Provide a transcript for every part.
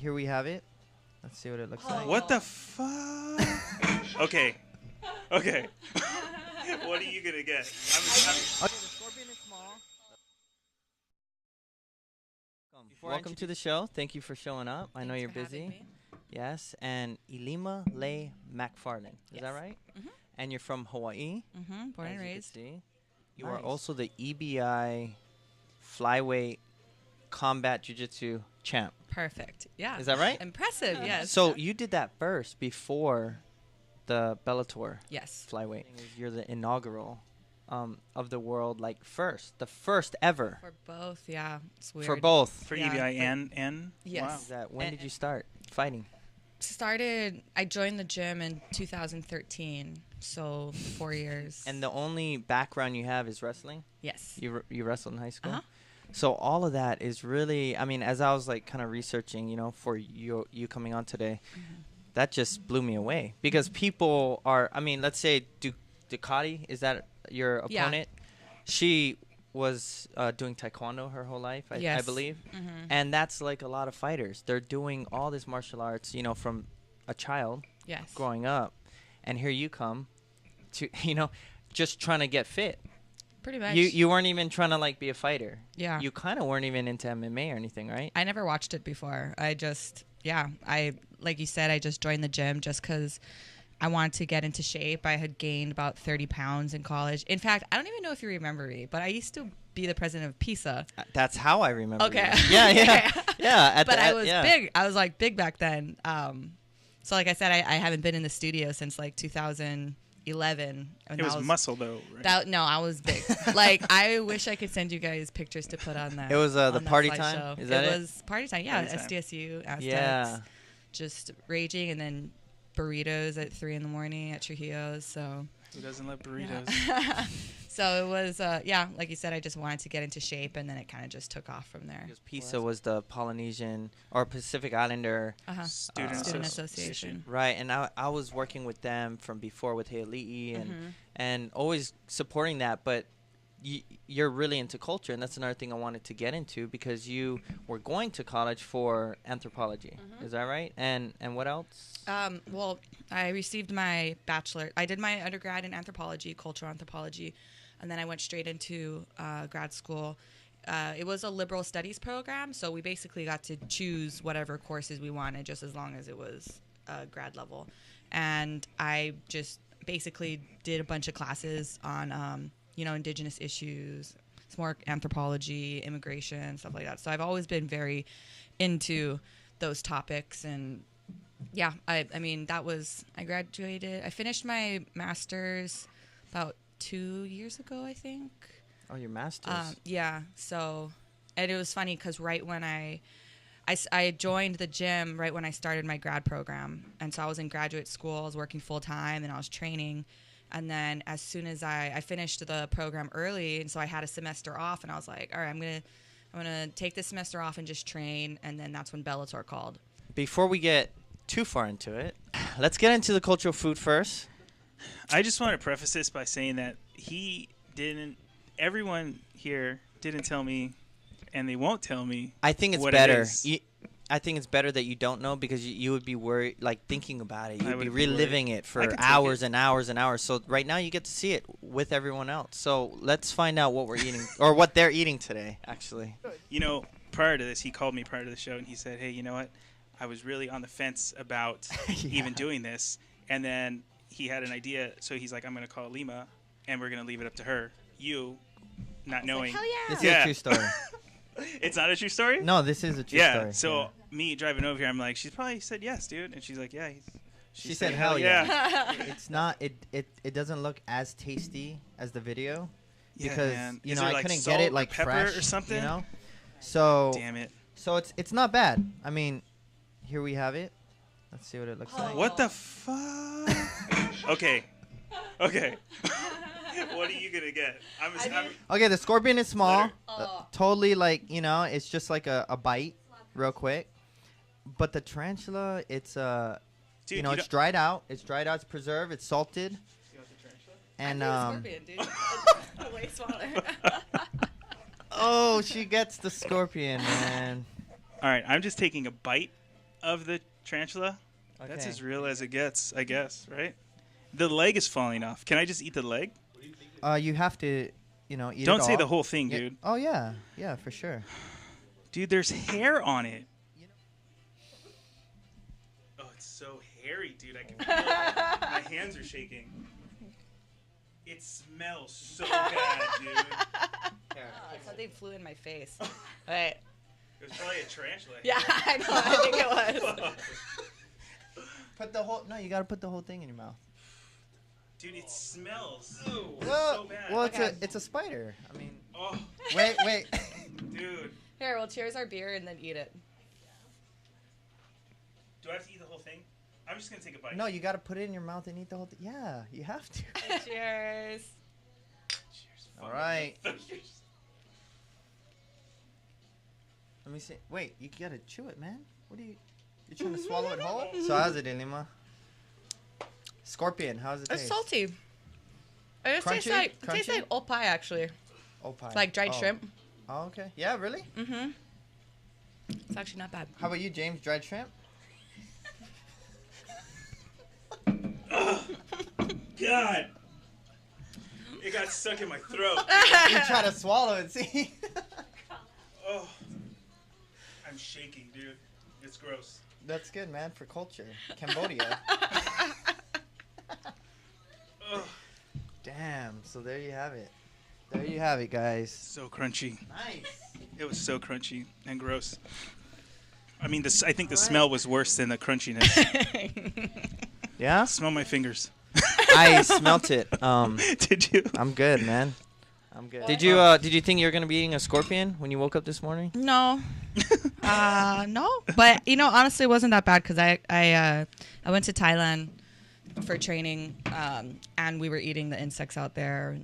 here we have it. Let's see what it looks like. What the fuck? Okay. Okay. What are you gonna get? Okay, the scorpion is small. Welcome to the show. Thank you for showing up. I know you're busy. Yes, and Ilima-Lei Macfarlane. Is that right? Mm-hmm. And you're from Hawaii. Mm-hmm. Born and raised. You are also the EBI Flyweight Combat Jiu-Jitsu champ. Perfect. Yeah. Is that right? Impressive. Yes. So you did that first before the Bellator. Yes. Flyweight. You're the inaugural of the world, like the first ever. For both, yeah. It's weird. For both. For EBI and? Yes. Wow. When did you start fighting? I joined the gym in 2013, so 4 years. And the only background you have is wrestling? Yes. You wrestled in high school? Uh-huh. So all of that is really, I mean, as I was like kind of researching, for you coming on today, that just blew me away. Because people are, I mean, let's say Ducati, is that your opponent? Yeah. She was doing taekwondo her whole life, I believe. Mm-hmm. And that's like a lot of fighters. They're doing all this martial arts, from a child growing up. And here you come to, just trying to get fit. Pretty much. You weren't even trying to like be a fighter. Yeah. You kind of weren't even into MMA or anything, right? I never watched it before. Like you said, I just joined the gym just because I wanted to get into shape. I had gained about 30 pounds in college. In fact, I don't even know if you remember me, but I used to be the president of PISA. That's how I remember. Okay. You. Yeah. But I was big. I was like big back then. So like I said, I haven't been in the studio since like 2011. It was muscle though, right? No, I was big. Like I wish I could send you guys pictures to put on that. It was the party time. Show. Is that it? It was party time. Yeah, SDSU, Aztecs. Yeah. Just raging, and then burritos at 3 a.m. at Trujillo's. So who doesn't love burritos? Yeah. So it was, like you said, I just wanted to get into shape, and then it kind of just took off from there. Because PISA was the Polynesian or Pacific Islander Student Association. Right, and I was working with them from before with Heali'i and always supporting that, but you're really into culture, and that's another thing I wanted to get into because you were going to college for anthropology. Is that right? And what else? Well, I received my bachelor. I did my undergrad in anthropology, cultural anthropology, and then I went straight into grad school. It was a liberal studies program, so we basically got to choose whatever courses we wanted, just as long as it was grad level. And I just basically did a bunch of classes on indigenous issues. It's more anthropology, immigration, stuff like that. So I've always been very into those topics. And yeah, I mean, I graduated. I finished my master's about 2 years ago, I think. Oh, your master's. Yeah. So, and it was funny because right when I joined the gym right when I started my grad program. And so I was in graduate school. I was working full time and I was training. And then as soon as I finished the program early, and so I had a semester off, and I was like, all right, I'm gonna take this semester off and just train. And then that's when Bellator called. Before we get too far into it, let's get into the cultural food first. I just want to preface this by saying that everyone here didn't tell me, and they won't tell me. I think it's better. I think it's better that you don't know because you would be worried, like thinking about it. You'd be reliving it for hours and hours and hours. So right now you get to see it with everyone else. So let's find out what we're eating or what they're eating today, actually. Prior to this, he called me prior to the show and he said, hey, you know what? I was really on the fence about even doing this. And then he had an idea. So he's like, I'm going to call Ilima and we're going to leave it up to her. You, not knowing. Like, hell yeah. This is a true story. It's not a true story? No, this is a true story. So me driving over here, I'm like, she's probably said yes, dude. And she's like, yeah. She said hell yeah. It's not. It doesn't look as tasty as the video because I couldn't get it like pepper fresh or something. So damn it. So it's not bad. I mean, here we have it. Let's see what it looks like. What the fuck? Okay. What are you gonna get? Okay, the scorpion is small. Totally it's just like a bite, real quick. But the tarantula, it's it's dried out. It's preserved. It's salted. You want the tarantula? And scorpion, dude. Way smaller. Oh, she gets the scorpion, man. All right, I'm just taking a bite of the tarantula. Okay. That's as real as it gets, I guess, right? The leg is falling off. Can I just eat the leg? You have to, eat it Don't say all. the whole thing, Yeah. dude. Oh, yeah. Yeah, for sure. Dude, there's hair on it. Oh, it's so hairy, dude. I can feel it. My hands are shaking. It smells so bad, dude. Something flew in my face. Right. It was probably a tarantula. Yeah, I know. I think it was. You got to put the whole thing in your mouth. Dude, it smells Well, so bad. well, Okay. it's a spider. I mean, Oh, wait. dude. Here, we'll cheers our beer and then eat it. Do I have to eat the whole thing? I'm just going to take a bite. No, you got to put it in your mouth and eat the whole thing. Yeah, you have to. Cheers. Cheers. All right. Cheers. Let me see. Wait, you got to chew it, man. What are you trying to swallow it whole? So how's it, Ilima? Scorpion, how's it taste? It's salty. It tastes like old pie, actually. Old pie. Like dried shrimp. Oh, okay. Yeah, really? Mm-hmm. It's actually not bad. How about you, James? Dried shrimp? God. It got stuck in my throat. You try to swallow it, see? Oh. I'm shaking, dude. It's gross. That's good, man, for culture. Cambodia. Ugh. Damn, so there you have it. There you have it, guys. So crunchy. Nice. It was so crunchy and gross. I mean, I think the smell was worse than the crunchiness. Yeah? Smell my fingers. I smelt it. Did you? I'm good, man. I'm good. Did you think you were gonna be eating a scorpion when you woke up this morning? No. No. But honestly, it wasn't that bad because I went to Thailand for training, and we were eating the insects out there.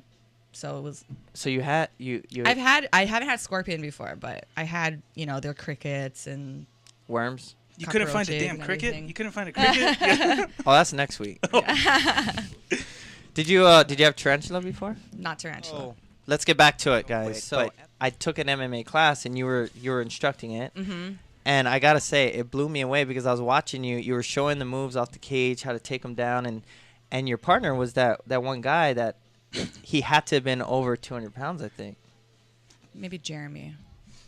So it was. So you had I haven't had scorpion before, but I had their crickets and worms. You couldn't find a cockroaches damn and cricket? everything. You couldn't find a cricket? Yeah. Oh, that's next week. Did you have tarantula before? not tarantula. Oh. Let's get back to it, guys. wait, So I took an MMA class, and you were instructing it. Mm-hmm. And I gotta say, it blew me away because I was watching you. You were showing the moves off the cage, how to take them down, and your partner was that one guy that he had to have been over 200 pounds, I think. Maybe Jeremy.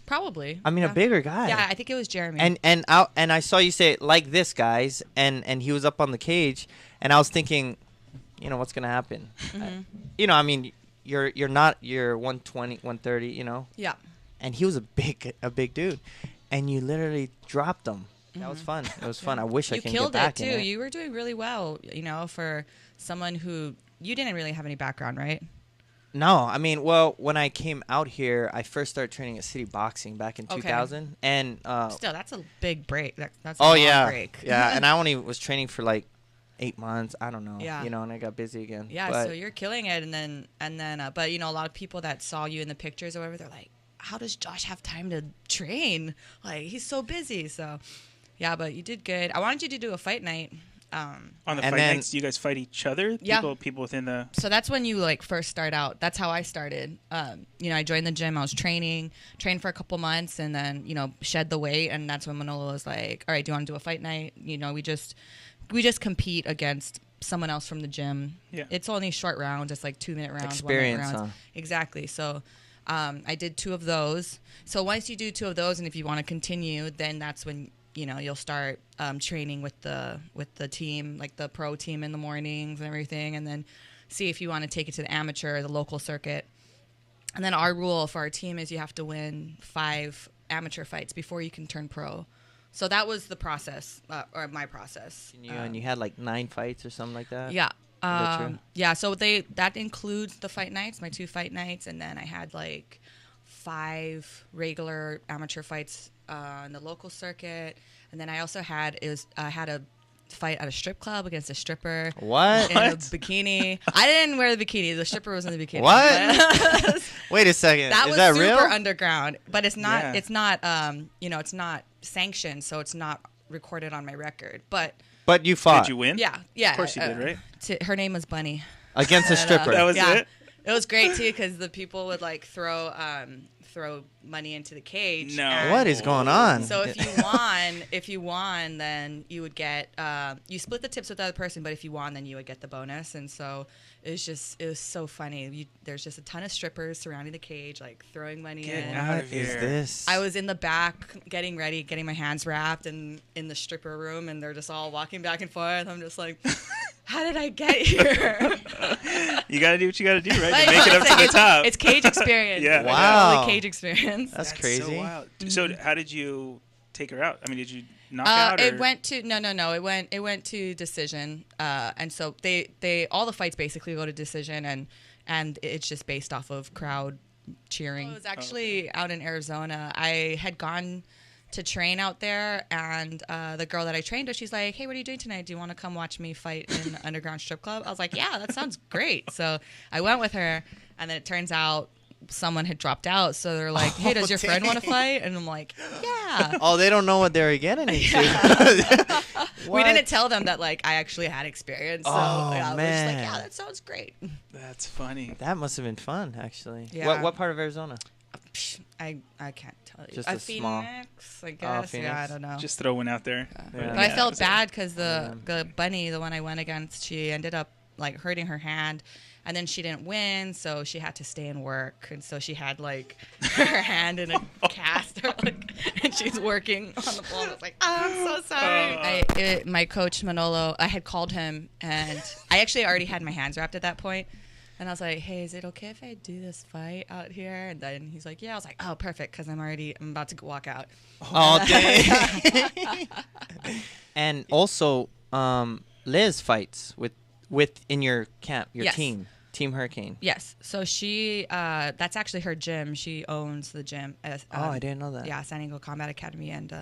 Probably. I mean, yeah. a bigger guy. Yeah, I think it was Jeremy. And I saw you say like this, guys, and he was up on the cage, and I was thinking, what's gonna happen? Mhm. I mean, you're 120, 130, Yeah. and he was a big dude, and you literally dropped him. That was fun. It was fun. I wish I You could killed get back it too. in it. You were doing really well, for someone who you didn't really have any background, right? No, I mean, well, when I came out here, I first started training at City Boxing back in 2000, and Still, that's a big break. That's a oh long yeah, break. yeah, and I only was training for like 8 months. I don't know, Yeah. and I got busy again. Yeah, but so you're killing it, and then, but a lot of people that saw you in the pictures or whatever, they're like, "How does Josh have time to train? Like, he's so busy." So, yeah, but you did good. I wanted you to do a fight night. On the And fight then- nights, do you guys fight each other? Yeah. People within the... So that's when you first start out. That's how I started. I joined the gym. I was trained for a couple months, and then shed the weight, and that's when Manolo was like, "All right, do you want to do a fight night?" We just compete against someone else from the gym. Yeah. It's only short rounds. It's like 2-minute rounds, 1-minute Experience, rounds. huh? Exactly. So I did 2 of those. So once you do 2 of those, and if you want to continue, then that's when you'll start training with the team, like the pro team in the mornings and everything, and then see if you want to take it to the amateur or the local circuit. And then our rule for our team is you have to win 5 amateur fights before you can turn pro. So that was the process, or my process. And you had like 9 fights or something like that. Yeah. that true? Yeah, so that includes the fight nights, my 2 fight nights, and then I had like 5 regular amateur fights in the local circuit, and then I also had a fight at a strip club against a stripper. What? In a bikini. I didn't wear the bikini. The stripper was in the bikini. What? Wait a second. That Is was that super real? underground, but it's not. Yeah. It's not. It's not sanctioned, so it's not recorded on my record. But But you fought Did you win? yeah. Of course you did, right? Her name was Bunny. against a stripper. That was Yeah. it? It was great too because the people would like throw money into the cage. No. What is going on? So if you won, then you would get you split the tips with the other person, but if you won, then you would get the bonus. And so it was so funny. There's just a ton of strippers surrounding the cage, like throwing money Get in. out What of here. is this? I was in the back getting ready, getting my hands wrapped, and in the stripper room, and they're just all walking back and forth. I'm just like, how did I get here? You got to do what you got to do, right? Like, To make it up to the top. It's cage experience. Yeah. Wow. Totally cage experience. That's So crazy. wild. So how did you take her out? I mean, did you knock out? Or? It went to no. It went to decision. And so they all the fights basically go to decision, and it's just based off of crowd cheering. It was actually out in Arizona. I had gone to train out there, and the girl that I trained with, she's like, hey, what are you doing tonight? Do you want to come watch me fight in an underground strip club? I was like, yeah, that sounds great. So I went with her, and then it turns out someone had dropped out, so they're like, hey, does your friend want to fight? And I'm like, yeah. Oh, they don't know what they're getting into. We didn't tell them that like I actually had experience, so Oh, yeah, we're just man. like, yeah, that sounds great. That's funny. That must have been fun, actually. Yeah. What part of Arizona? I can't tell you. Just a small- Phoenix, I guess. Phoenix. Yeah, I don't know. Just throw one out there. Yeah. But I Yeah. felt bad because the bunny, the one I went against, she ended up like hurting her hand, and then she didn't win, so she had to stay and work, and so she had like her hand in a cast, or, like, and she's working on the floor. I was like, oh, I'm so sorry. My coach Manolo, I had called him, and I actually already had my hands wrapped at that point. And I was like, hey, is it okay if I do this fight out here? And then he's like, yeah. I was like, oh, perfect, because I'm about to walk out. Oh, dang. And also, Liz fights in your camp, your Yes. Team Hurricane. Yes. So she, that's actually her gym. She owns the gym. I didn't know that. Yeah, San Diego Combat Academy. And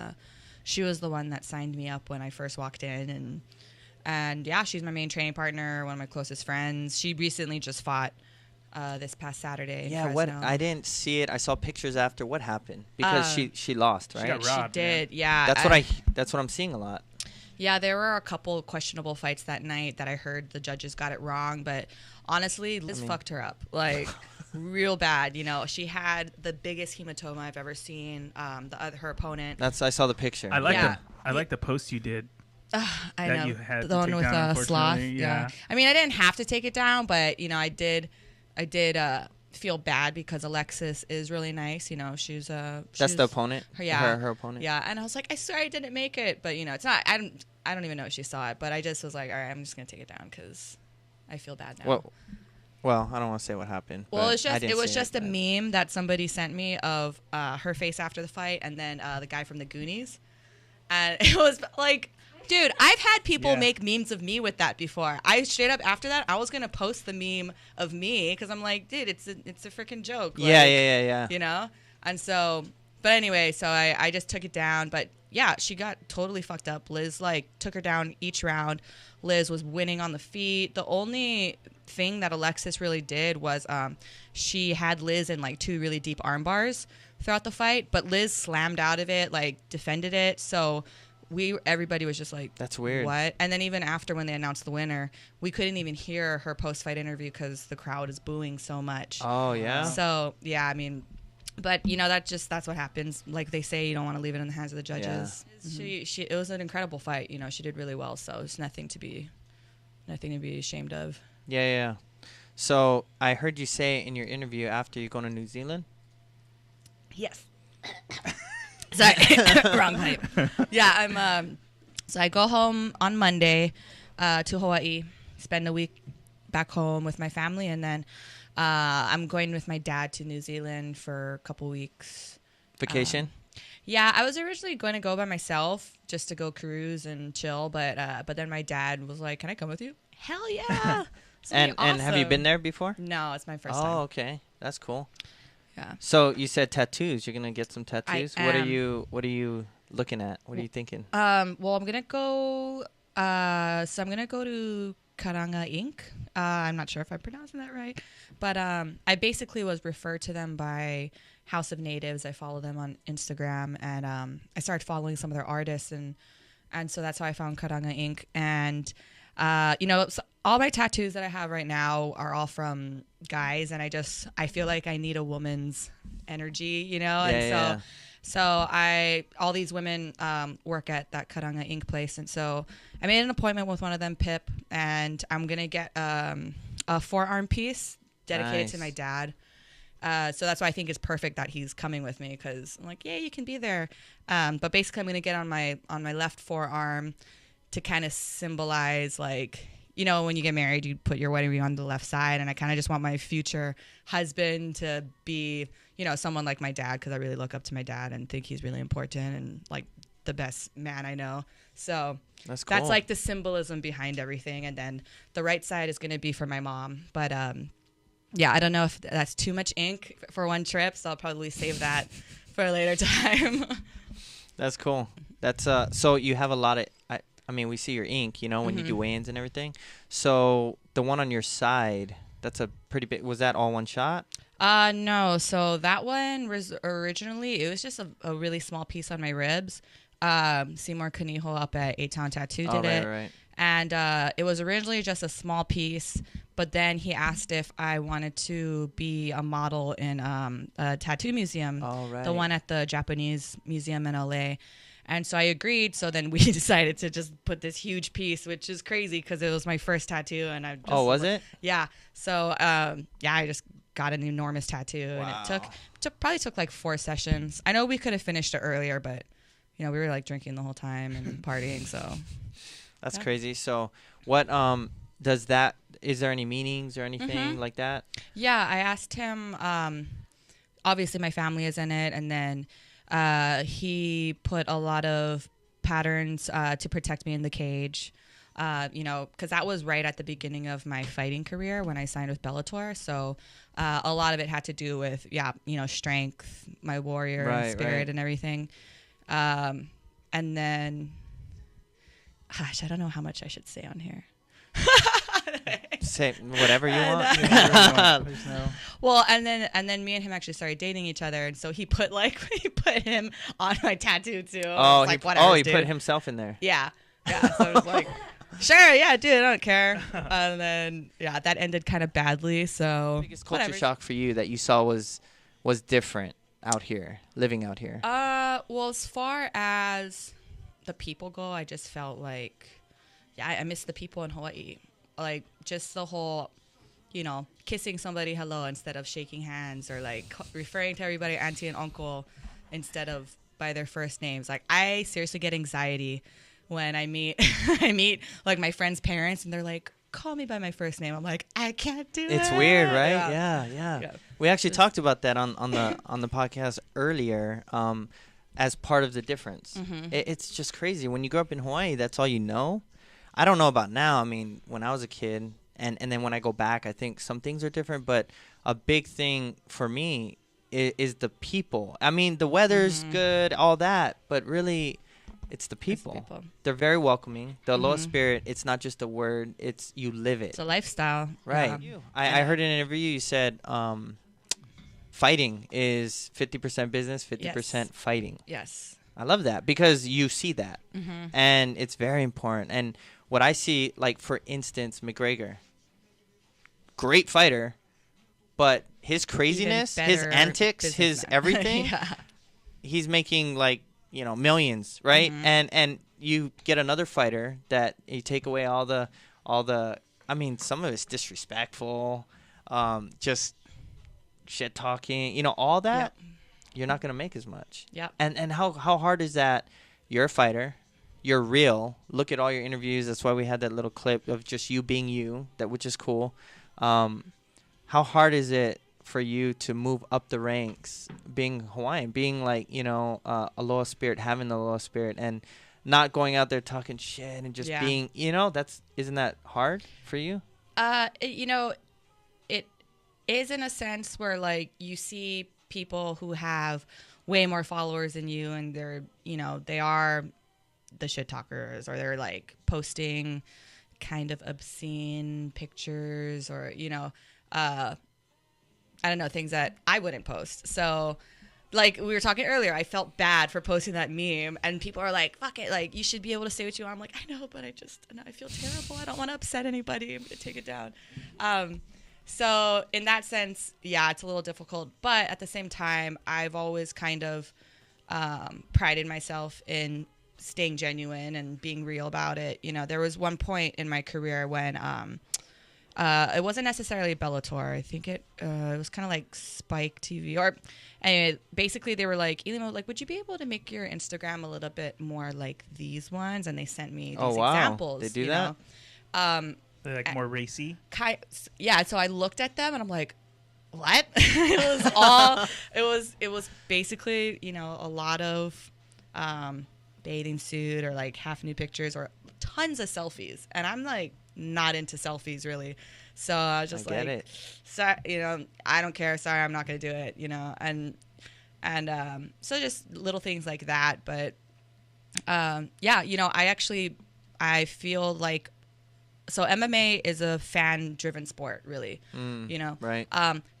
she was the one that signed me up when I first walked in. And yeah, she's my main training partner, one of my closest friends. She recently just fought this past Saturday. in Yeah, Fresno. I didn't see it. I saw pictures after. What happened? Because she lost, right? She got robbed. She did, yeah. That's what I'm seeing a lot. Yeah, there were a couple questionable fights that night that I heard the judges got it wrong, but honestly, Liz fucked her up, like real bad. You know, she had the biggest hematoma I've ever seen. Her opponent. I saw the picture. I like Yeah. the post you did. I that know you had the to one take with down, sloth. unfortunately. Yeah. I mean, I didn't have to take it down, but you know, I did feel bad because Alexis is really nice. You know, she's That's the opponent. Her opponent. Yeah, and I was like, I swear I didn't make it, but you know, it's not. I don't even know if she saw it, but I just was like, all right, I'm just gonna take it down because I feel bad now. Well, I don't want to say what happened. Well, but it was just a but- meme that somebody sent me of her face after the fight, and then the guy from the Goonies, and it was like, dude, I've had people make memes of me with that before. I straight up after that, I was gonna post the meme of me because I'm like, dude, it's a freaking joke. Like, Yeah. You know, and so, but anyway, so I just took it down, but. Yeah, she got totally fucked up. Liz, took her down each round. Liz was winning on the feet. The only thing that Alexis really did was she had Liz in, 2 really deep arm bars throughout the fight, but Liz slammed out of it, defended it. So everybody was just like, that's weird. What? And then even after when they announced the winner, we couldn't even hear her post-fight interview because the crowd is booing so much. Oh, yeah? So, yeah, I mean... But you know that's what happens. Like they say, you don't want to leave it in the hands of the judges. Yeah. It was an incredible fight. You know, she did really well. So it's nothing to be ashamed of. Yeah. So I heard you say in your interview after you go to New Zealand. Yes. Sorry, wrong pipe. Yeah, I'm. So I go home on Monday to Hawaii, spend a week back home with my family, and then. I'm going with my dad to New Zealand for a couple weeks. Vacation? Yeah, I was originally going to go by myself just to go cruise and chill, but then my dad was like, "Can I come with you?" Hell yeah! And have you been there before? No, it's my first time. Oh, okay, that's cool. Yeah. So you said tattoos. You're gonna get some tattoos. I What are am. you looking at? What are you thinking? Well, I'm gonna go. So I'm gonna go to Karanga Inc. I'm not sure if I'm pronouncing that right, but I basically was referred to them by House of Natives. I follow them on Instagram, and I started following some of their artists, and so that's how I found Karanga Inc. And you know, all my tattoos that I have right now are all from guys, and I feel like I need a woman's energy, you know? And so all these women work at that Karanga ink place, and so I made an appointment with one of them, Pip, and I'm gonna get a forearm piece dedicated to my dad. So that's why I think it's perfect that he's coming with me, because I'm like, yeah, you can be there. But basically, I'm gonna get on my left forearm to kind of symbolize, like, you know, when you get married, you put your wedding ring on the left side, and I kind of just want my future husband to be, you know, someone like my dad, because I really look up to my dad and think he's really important and like the best man I know. So that's cool. That's like the symbolism behind everything. And then the right side is going to be for my mom. But yeah, I don't know if that's too much ink for one trip, so I'll probably save that for a later time. That's cool. That's so you have a lot of I mean, we see your ink, you know, when you do weigh-ins and everything. So the one on your side, that's a pretty big. Was that all one shot? No. So that one was originally, it was just a really small piece on my ribs. Seymour Kaniho up at 8-Town Tattoo did it. Right. And it was originally just a small piece, but then he asked if I wanted to be a model in a tattoo museum, the one at the Japanese museum in LA. And so I agreed. So then we decided to just put this huge piece, which is crazy because it was my first tattoo. And I just, was it? Yeah. So I just got an enormous tattoo, and it probably took like 4 sessions. I know we could have finished it earlier, but you know, we were like drinking the whole time and partying. So that's crazy. So what does that? Is there any meanings or anything like that? Yeah, I asked him. Obviously, my family is in it, and then he put a lot of patterns to protect me in the cage. You know, because that was right at the beginning of my fighting career when I signed with Bellator. So a lot of it had to do with, you know, strength, my warrior spirit and everything. And then, gosh, I don't know how much I should say on here. Say whatever you want. Well, and then me and him actually started dating each other, and so he put him on my tattoo too. Oh, like, he put himself in there. Yeah. So I was like, sure, yeah, dude, I don't care. And then that ended kind of badly. So biggest culture shock for you that you saw was different out here, living out here. Well, as far as the people go, I just felt like, I miss the people in Hawaii. Like, just the whole, you know, kissing somebody hello instead of shaking hands, or like referring to everybody auntie and uncle instead of by their first names. Like, I seriously get anxiety when I meet like my friends' parents, and they're like, call me by my first name. I'm like, I can't do it. It's weird, right? Yeah. We actually talked about that on the podcast earlier, as part of the difference. It's just crazy. When you grow up in Hawaii, that's all you know. I don't know about now. I mean, when I was a kid, and then when I go back, I think some things are different. But a big thing for me is the people. I mean, the weather's good, all that, but really, it's the people. They're very welcoming. The aloha spirit, it's not just a word. It's you live it. It's a lifestyle. Right. Yeah. I heard in an interview you said fighting is 50% business, 50% fighting. Yes. I love that because you see that. And it's very important. And what I see, like, for instance, McGregor, great fighter, but his craziness, his antics, his everything, he's making, like, you know, millions, right? And you get another fighter that you take away all the I mean, some of it's disrespectful, just shit talking, you know, all that. You're not going to make as much. And how hard is that? You're a fighter. You're real. Look at all your interviews. That's why we had that little clip of just you being you, which is cool. How hard is it for you to move up the ranks, being Hawaiian, being like, you know, aloha spirit, having the aloha spirit, and not going out there talking shit and just being, you know, isn't that hard for you? You know, it is in a sense where, like, you see people who have way more followers than you, and they're, you know, they are the shit talkers, or they're like posting kind of obscene pictures, or, you know, I don't know, things that I wouldn't post. So like we were talking earlier, I felt bad for posting that meme, and people are like, fuck it, like, you should be able to say what you want. I'm like, I know, but I feel terrible. I don't want to upset anybody. I'm going to take it down. So in that sense, yeah, it's a little difficult. But at the same time, I've always kind of prided myself in staying genuine and being real about it. You know, there was one point in my career when it wasn't necessarily Bellator. I think it was kind of like Spike TV. Or anyway, basically they were like, Ilima, like, would you be able to make your Instagram a little bit more like these ones? And they sent me these examples. They do that? They're like more racy. Yeah. So I looked at them and I'm like, what? It was basically, you know, a lot of bathing suit or like half nude pictures or tons of selfies. And I'm like, not into selfies really. So I was just like, sorry, you know, I don't care. Sorry, I'm not going to do it, you know? And so just little things like that. But yeah, you know, I feel like, so MMA is a fan-driven sport, really. You know, right?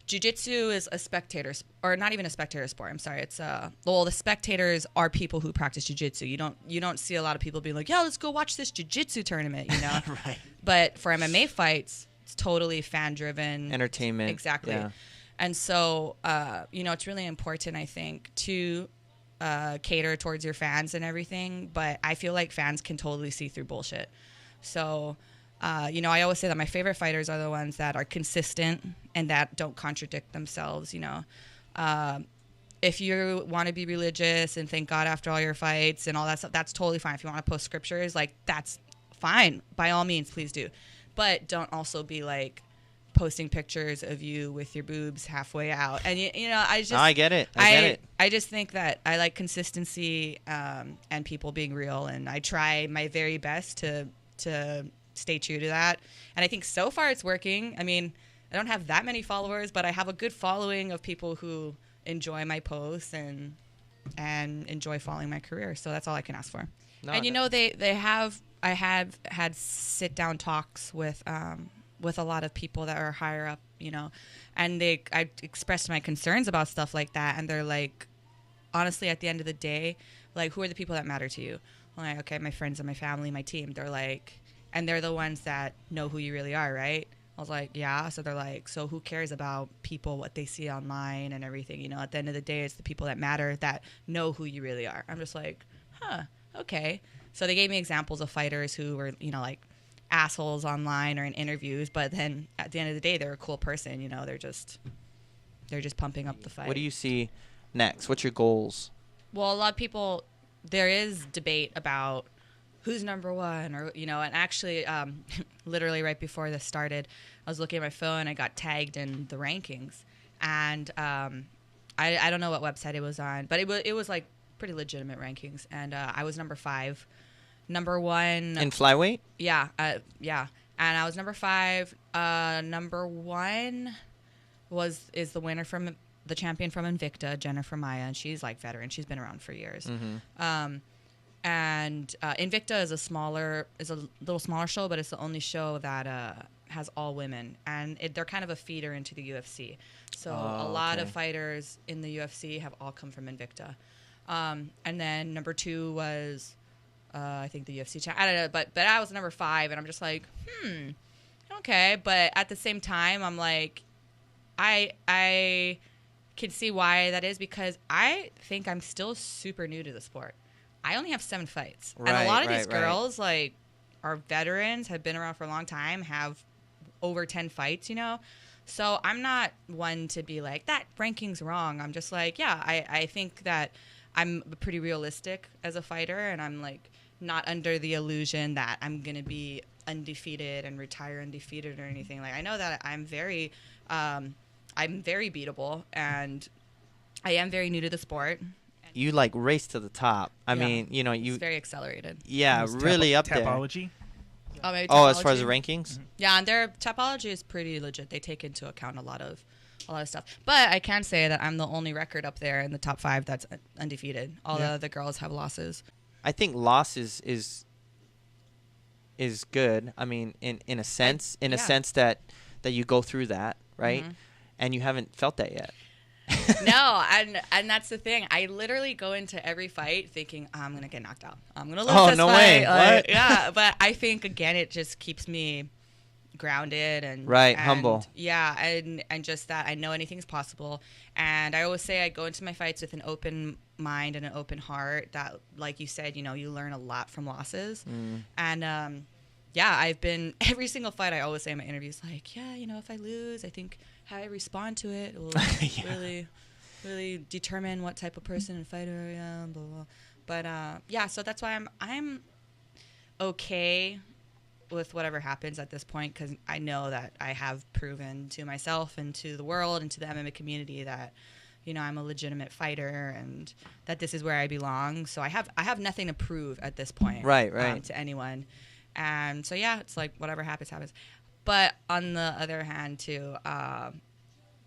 Jiu-jitsu is a spectator, or not even a spectator sport. I'm sorry. It's well, the spectators are people who practice jiu-jitsu. You don't see a lot of people being like, yeah, let's go watch this jiu-jitsu tournament. You know, right? But for MMA fights, it's totally fan-driven, entertainment. Exactly. Yeah. And so, you know, it's really important, I think, to cater towards your fans and everything. But I feel like fans can totally see through bullshit. So. You know, I always say that my favorite fighters are the ones that are consistent and that don't contradict themselves, you know. If you want to be religious and thank God after all your fights and all that stuff, that's totally fine. If you want to post scriptures, like, that's fine. By all means, please do. But don't also be, like, posting pictures of you with your boobs halfway out. And, you know, I just... I get it. I get it. I just think that I like consistency and people being real. And I try my very best to stay true to that. And I think so far it's working. I mean, I don't have that many followers, but I have a good following of people who enjoy my posts and enjoy following my career. So that's all I can ask for. No, and you know, I have had sit down talks with a lot of people that are higher up, you know, and I expressed my concerns about stuff like that. And they're like, honestly, at the end of the day, like, who are the people that matter to you? I'm like, okay, my friends and my family, my team. They're like, and they're the ones that know who you really are, right? I was like, yeah. So they're like, so who cares about people, what they see online and everything? You know, at the end of the day, it's the people that matter that know who you really are. I'm just like, huh, okay. So they gave me examples of fighters who were, you know, like assholes online or in interviews, but then at the end of the day, they're a cool person. You know, they're just pumping up the fight. What do you see next? What's your goals? Well, a lot of people, there is debate about who's number one, or, you know, and actually, literally right before this started, I was looking at my phone, I got tagged in the rankings, and I don't know what website it was on, but it was like pretty legitimate rankings, and I was number 5. Number 1 in flyweight? Yeah, yeah. And I was number 5. Number 1 is the winner from the champion from Invicta, Jennifer Maya, and she's like veteran. She's been around for years. Mm-hmm. And Invicta is a little smaller show, but it's the only show that has all women, and they're kind of a feeder into the UFC. So a lot of fighters in the UFC have all come from Invicta. And then number 2 was, I think, the UFC champ. I don't know, but I was number 5, and I'm just like, okay. But at the same time, I'm like, I can see why that is, because I think I'm still super new to the sport. I only have 7 fights. Right, and a lot of these girls, like, are veterans, have been around for a long time, have over 10 fights, you know? So I'm not one to be like, that ranking's wrong. I'm just like, yeah, I think that I'm pretty realistic as a fighter, and I'm, like, not under the illusion that I'm going to be undefeated and retire undefeated or anything. Like, I know that I'm very beatable, and I am very new to the sport. You, like, race to the top. I mean, you know, it's very accelerated. Yeah, really up there. Tapology? Maybe Tapology? As far as the rankings? Mm-hmm. Yeah, and their Tapology is pretty legit. They take into account a lot of stuff. But I can say that I'm the only record up there in the top 5 that's undefeated. All the other girls have losses. I think loss is good. I mean, in a sense, a sense that you go through that, right? Mm-hmm. And you haven't felt that yet. No, and that's the thing. I literally go into every fight thinking I'm gonna get knocked out. I'm gonna lose this no fight. way. What? Yeah, but I think again it just keeps me grounded and humble. Yeah, and just that I know anything's possible. And I always say I go into my fights with an open mind and an open heart. That, like you said, you learn a lot from losses. And yeah, I've been every single fight. I always say in my interviews, like, yeah, if I lose, I think how I respond to it will really determine what type of person and fighter I am. Blah, blah. But yeah, so that's why I'm okay with whatever happens at this point, because I know that I have proven to myself and to the world and to the MMA community that I'm a legitimate fighter and that this is where I belong. So I have nothing to prove at this point, right, to anyone. And so yeah, it's like whatever happens. But on the other hand, too,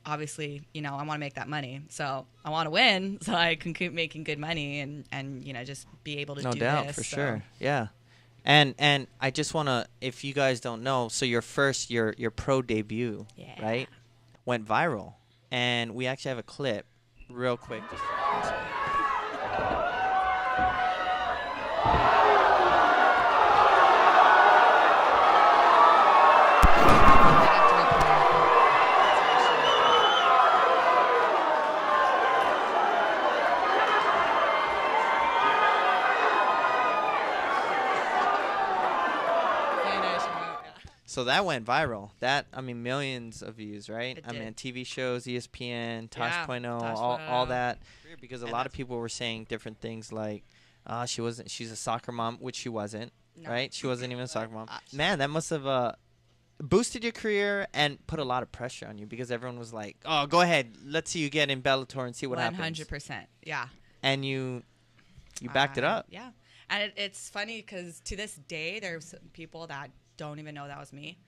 obviously, I want to make that money. So I want to win so I can keep making good money and just be able to do this. No doubt, for sure. Yeah. And I just want to, if you guys don't know, so your pro debut, right, went viral. And we actually have a clip real quick. So that went viral. Millions of views, right? I mean, TV shows, ESPN, Tosh.0, all that. Because a lot of people were saying different things like, she's a soccer mom, which she wasn't, right? She wasn't even a soccer mom. Man, that must have boosted your career and put a lot of pressure on you, because everyone was like, oh, go ahead. Let's see you get in Bellator and see what happens. 100%, yeah. And you backed it up. Yeah. And it's funny because to this day, there's people that don't even know that was me.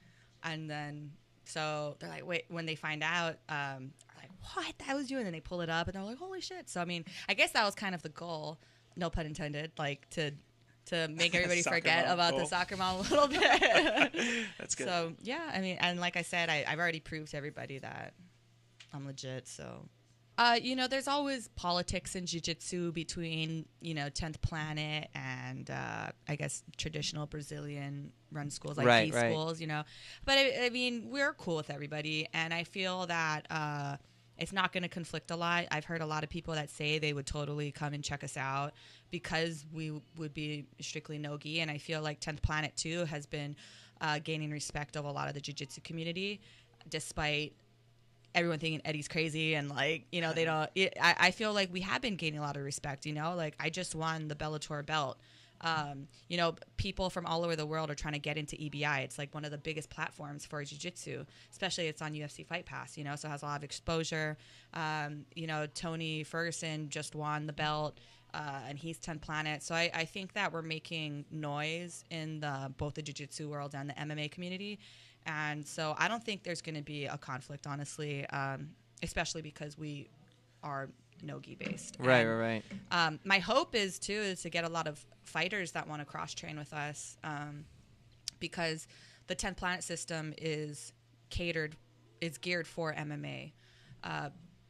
And then so they're like, wait, when they find out, they're like, what, that was you? And then they pull it up and they're like, holy shit. So I mean, I guess that was kind of the goal, no pun intended, like to make everybody forget about the soccer mom a little bit. That's good. So yeah, I mean, and like I said, I've already proved to everybody that I'm legit. So there's always politics in jiu-jitsu between, 10th Planet and I guess traditional Brazilian run schools like these schools, But I mean, we're cool with everybody, and I feel that it's not going to conflict a lot. I've heard a lot of people that say they would totally come and check us out because we would be strictly no-gi, and I feel like 10th Planet too has been gaining respect of a lot of the jiu-jitsu community, despite everyone thinking Eddie's crazy and they don't. I feel like we have been gaining a lot of respect. Like I just won the Bellator belt. People from all over the world are trying to get into EBI. It's like one of the biggest platforms for jiu-jitsu, especially it's on UFC Fight Pass. So it has a lot of exposure. Tony Ferguson just won the belt. And he's 10 Planet. So I think that we're making noise in both the jiu-jitsu world and the MMA community. And so I don't think there's going to be a conflict, honestly, especially because we are no-gi based. Right. My hope is to get a lot of fighters that want to cross-train with us, because the 10th Planet system is geared for MMA.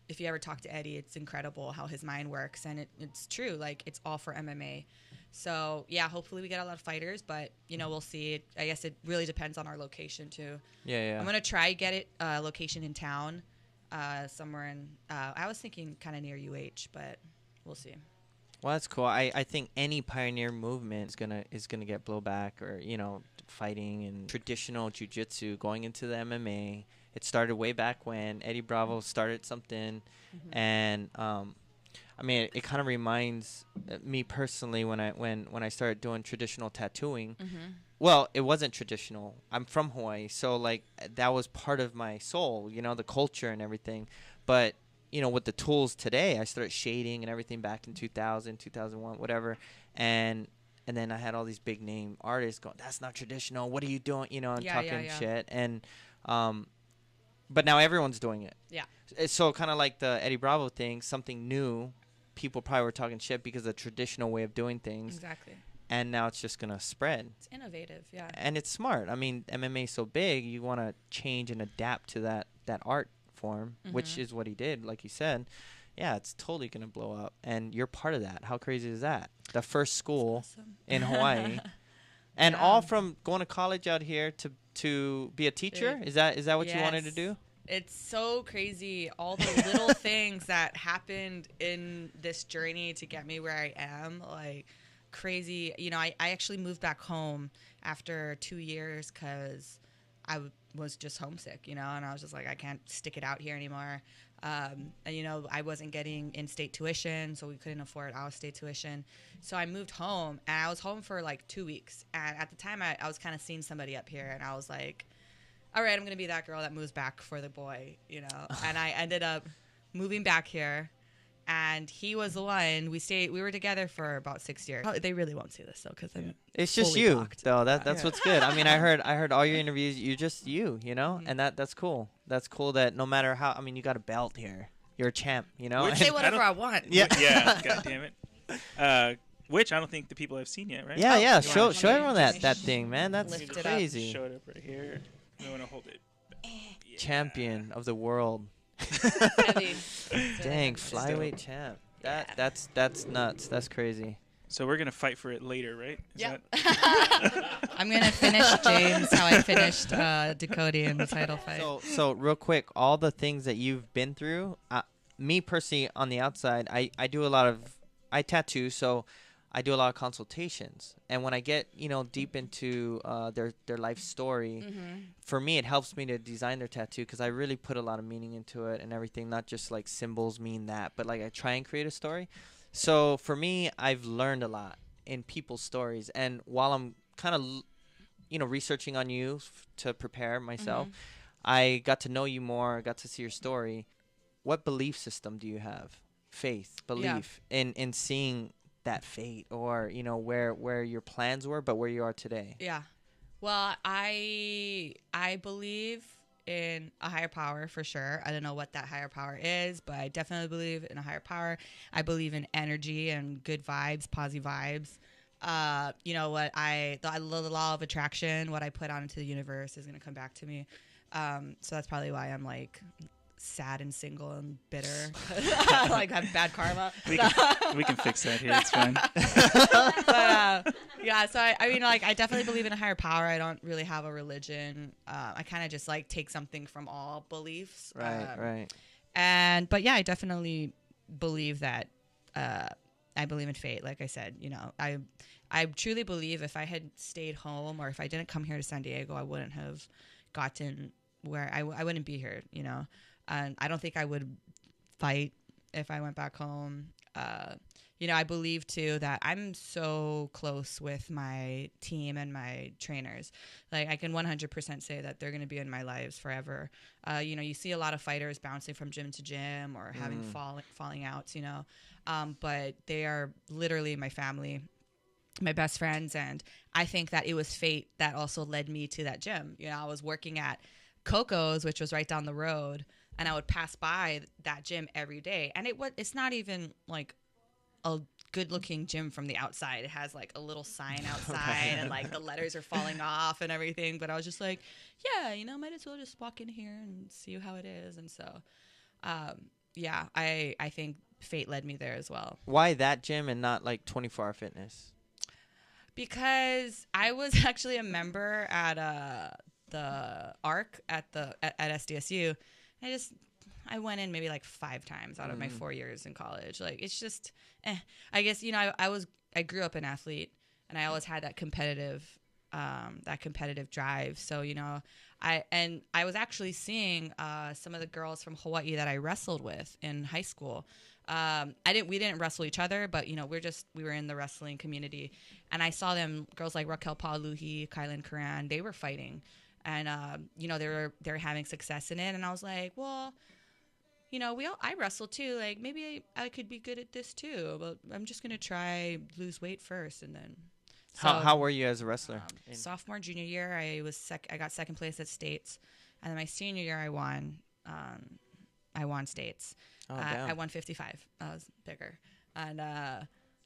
If you ever talk to Eddie, it's incredible how his mind works, and it's true. Like, it's all for MMA. So, yeah, hopefully we get a lot of fighters, but, we'll see. I guess it really depends on our location, too. Yeah. I'm going to try get it location in town, somewhere in I was thinking kind of near UH, but we'll see. Well, that's cool. I think any pioneer movement is gonna get blowback, or fighting and traditional jiu-jitsu going into the MMA. It started way back when Eddie Bravo started something, and it kind of reminds me personally when I started doing traditional tattooing. Well, it wasn't traditional. I'm from Hawaii, so that was part of my soul, the culture and everything. But with the tools today, I started shading and everything back in 2000, 2001, whatever, and then I had all these big name artists going, "That's not traditional. What are you doing?" And talking shit. And but now everyone's doing it. Yeah. So kind of like the Eddie Bravo thing, something new. People probably were talking shit because of the traditional way of doing things. Exactly. And now it's just going to spread. It's innovative, yeah. And it's smart. I mean, MMA is so big, you want to change and adapt to that art form. perform, which is what he did, like you said, yeah, it's totally going to blow up. And you're part of that. How crazy is that? The first school in Hawaii. And all from going to college out here to be a teacher? Is that what you wanted to do? It's so crazy. All the little things that happened in this journey to get me where I am, like crazy. You know, I actually moved back home after 2 years because I was just homesick, you know, and I was just like, I can't stick it out here anymore. And, you know, I wasn't getting in-state tuition, so we couldn't afford out-of-state tuition. So I moved home, and I was home for like 2 weeks. And at the time, I was kind of seeing somebody up here, and I was like, all right, I'm going to be that girl that moves back for the boy, you know. And I ended up moving back here, and he was the one. We were together for about 6 years. They really won't see this, though, because it's just you, blocked. Though. That's what's good. I mean, I heard all your interviews. You're just you know, and that's cool. That's cool that no matter how, I mean, you got a belt here. You're a champ, you know. Say whatever I want. Yeah. God damn it. Which I don't think the people have seen yet, right? Yeah. Show everyone that thing, man. That's crazy. Show it up right here. I want to hold it. Yeah. Champion of the world. Dang, flyweight champ. That's nuts. That's crazy. So we're gonna fight for it later, right? Yeah. I'm gonna finish James how I finished Dakota in the title fight. So real quick, all the things that you've been through. Me personally, on the outside, I do a lot of I tattoo, so I do a lot of consultations. And when I get deep into their life story, for me it helps me to design their tattoo because I really put a lot of meaning into it and everything. Not just like symbols mean that, but like I try and create a story. So for me, I've learned a lot in people's stories. And while I'm kind of, researching on you to prepare myself, I got to know you more, got to see your story. What belief system do you have? Faith, belief in seeing that fate or, where your plans were, but where you are today? Yeah. Well, I believe in a higher power for sure. I don't know what that higher power is, but I definitely believe in a higher power. I believe in energy and good vibes, positive vibes. The law of attraction, what I put out into the universe is going to come back to me. So that's probably why I'm like sad and single and bitter. Like have bad karma. We can fix that here. It's fine. So I mean, like I definitely believe in a higher power. I don't really have a religion. I kind of just like take something from all beliefs. Right. But yeah, I definitely believe that. I believe in fate. Like I said, I truly believe if I had stayed home or if I didn't come here to San Diego, I wouldn't have gotten where I wouldn't be here. And I don't think I would fight if I went back home. I believe too that I'm so close with my team and my trainers. Like I can 100% say that they're going to be in my lives forever. You see a lot of fighters bouncing from gym to gym or having falling outs, but they are literally my family, my best friends. And I think that it was fate that also led me to that gym. I was working at Coco's, which was right down the road, and I would pass by that gym every day. And it's not even like a good looking gym from the outside. It has like a little sign outside and like the letters are falling off and everything. But I was just like, yeah, might as well just walk in here and see how it is. And so, I think fate led me there as well. Why that gym and not like 24 Hour Fitness? Because I was actually a member at the ARC at SDSU. I went in maybe like 5 times out of my 4 years in college. Like it's just, I guess I grew up an athlete, and I always had that competitive drive. So I was actually seeing some of the girls from Hawaii that I wrestled with in high school. We didn't wrestle each other, but we were in the wrestling community, and I saw them, girls like Raquel Pauluhi, Kylan Karan, they were fighting. And, they were having success in it. And I was like, well, I wrestle too. Like, maybe I could be good at this too. But I'm just going to try lose weight first. And then. So, how were you as a wrestler? Sophomore, junior year, I got second place at states. And then my senior year, I won states. I won 55. I was bigger. And,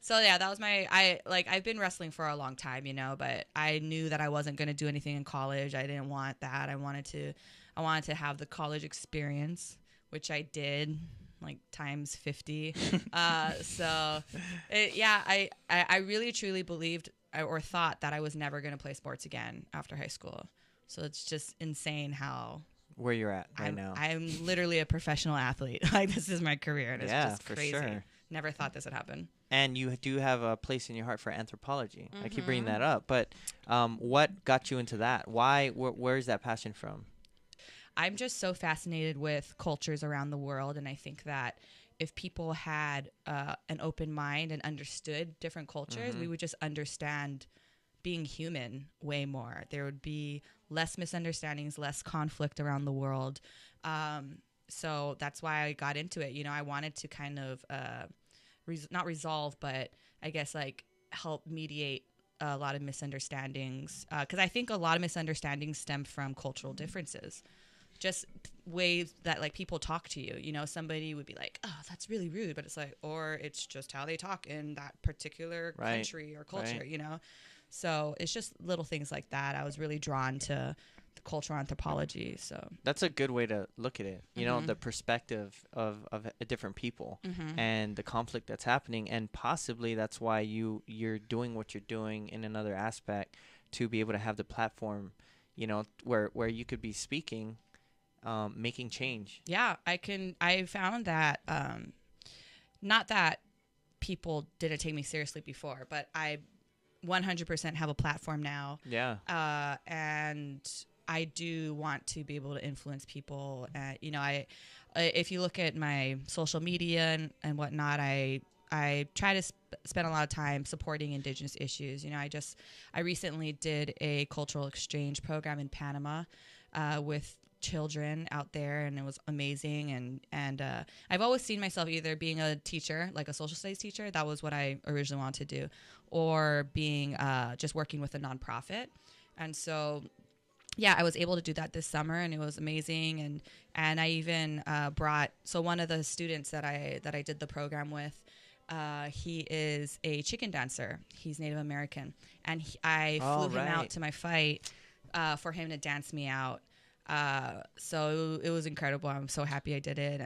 so yeah, that was I've been wrestling for a long time, but I knew that I wasn't going to do anything in college. I didn't want that. I wanted to have the college experience. which I did like times 50. I really truly believed or thought that I was never going to play sports again after high school. So it's just insane how where you're at right now. I'm literally a professional athlete. Like, this is my career, and it's just crazy. Sure. Never thought this would happen. And you do have a place in your heart for anthropology. I keep bringing that up, but what got you into that? Why? Where is that passion from? I'm just so fascinated with cultures around the world, and I think that if people had an open mind and understood different cultures, we would just understand being human way more. There would be less misunderstandings, less conflict around the world. So that's why I got into it. You know, I wanted to kind of not resolve, but I guess like help mediate a lot of misunderstandings. Because I think a lot of misunderstandings stem from cultural differences. Just ways that like people talk to you, you know, somebody would be like, oh, that's really rude. But it's like, or it's just how they talk in that particular country or culture, you know? So it's just little things like that. I was really drawn to the cultural anthropology. So that's a good way to look at it. You know, the perspective of different people and the conflict that's happening. And possibly that's why you're doing what you're doing in another aspect, to be able to have the platform, you know, where you could be speaking, making change. Yeah, I found that, not that people didn't take me seriously before, but I 100% have a platform now. Yeah. And I do want to be able to influence people. You know, if you look at my social media and whatnot, I try to spend a lot of time supporting Indigenous issues. You know, I recently did a cultural exchange program in Panama with children out there, and it was amazing. And I've always seen myself either being a teacher, like a social studies teacher, that was what I originally wanted to do, or being just working with a nonprofit. And so yeah, I was able to do that this summer, and it was amazing. And I even brought, so one of the students that I did the program with, he is a chicken dancer. He's Native American, and I flew him out to my fight for him to dance me out. So it was incredible. I'm so happy I did it.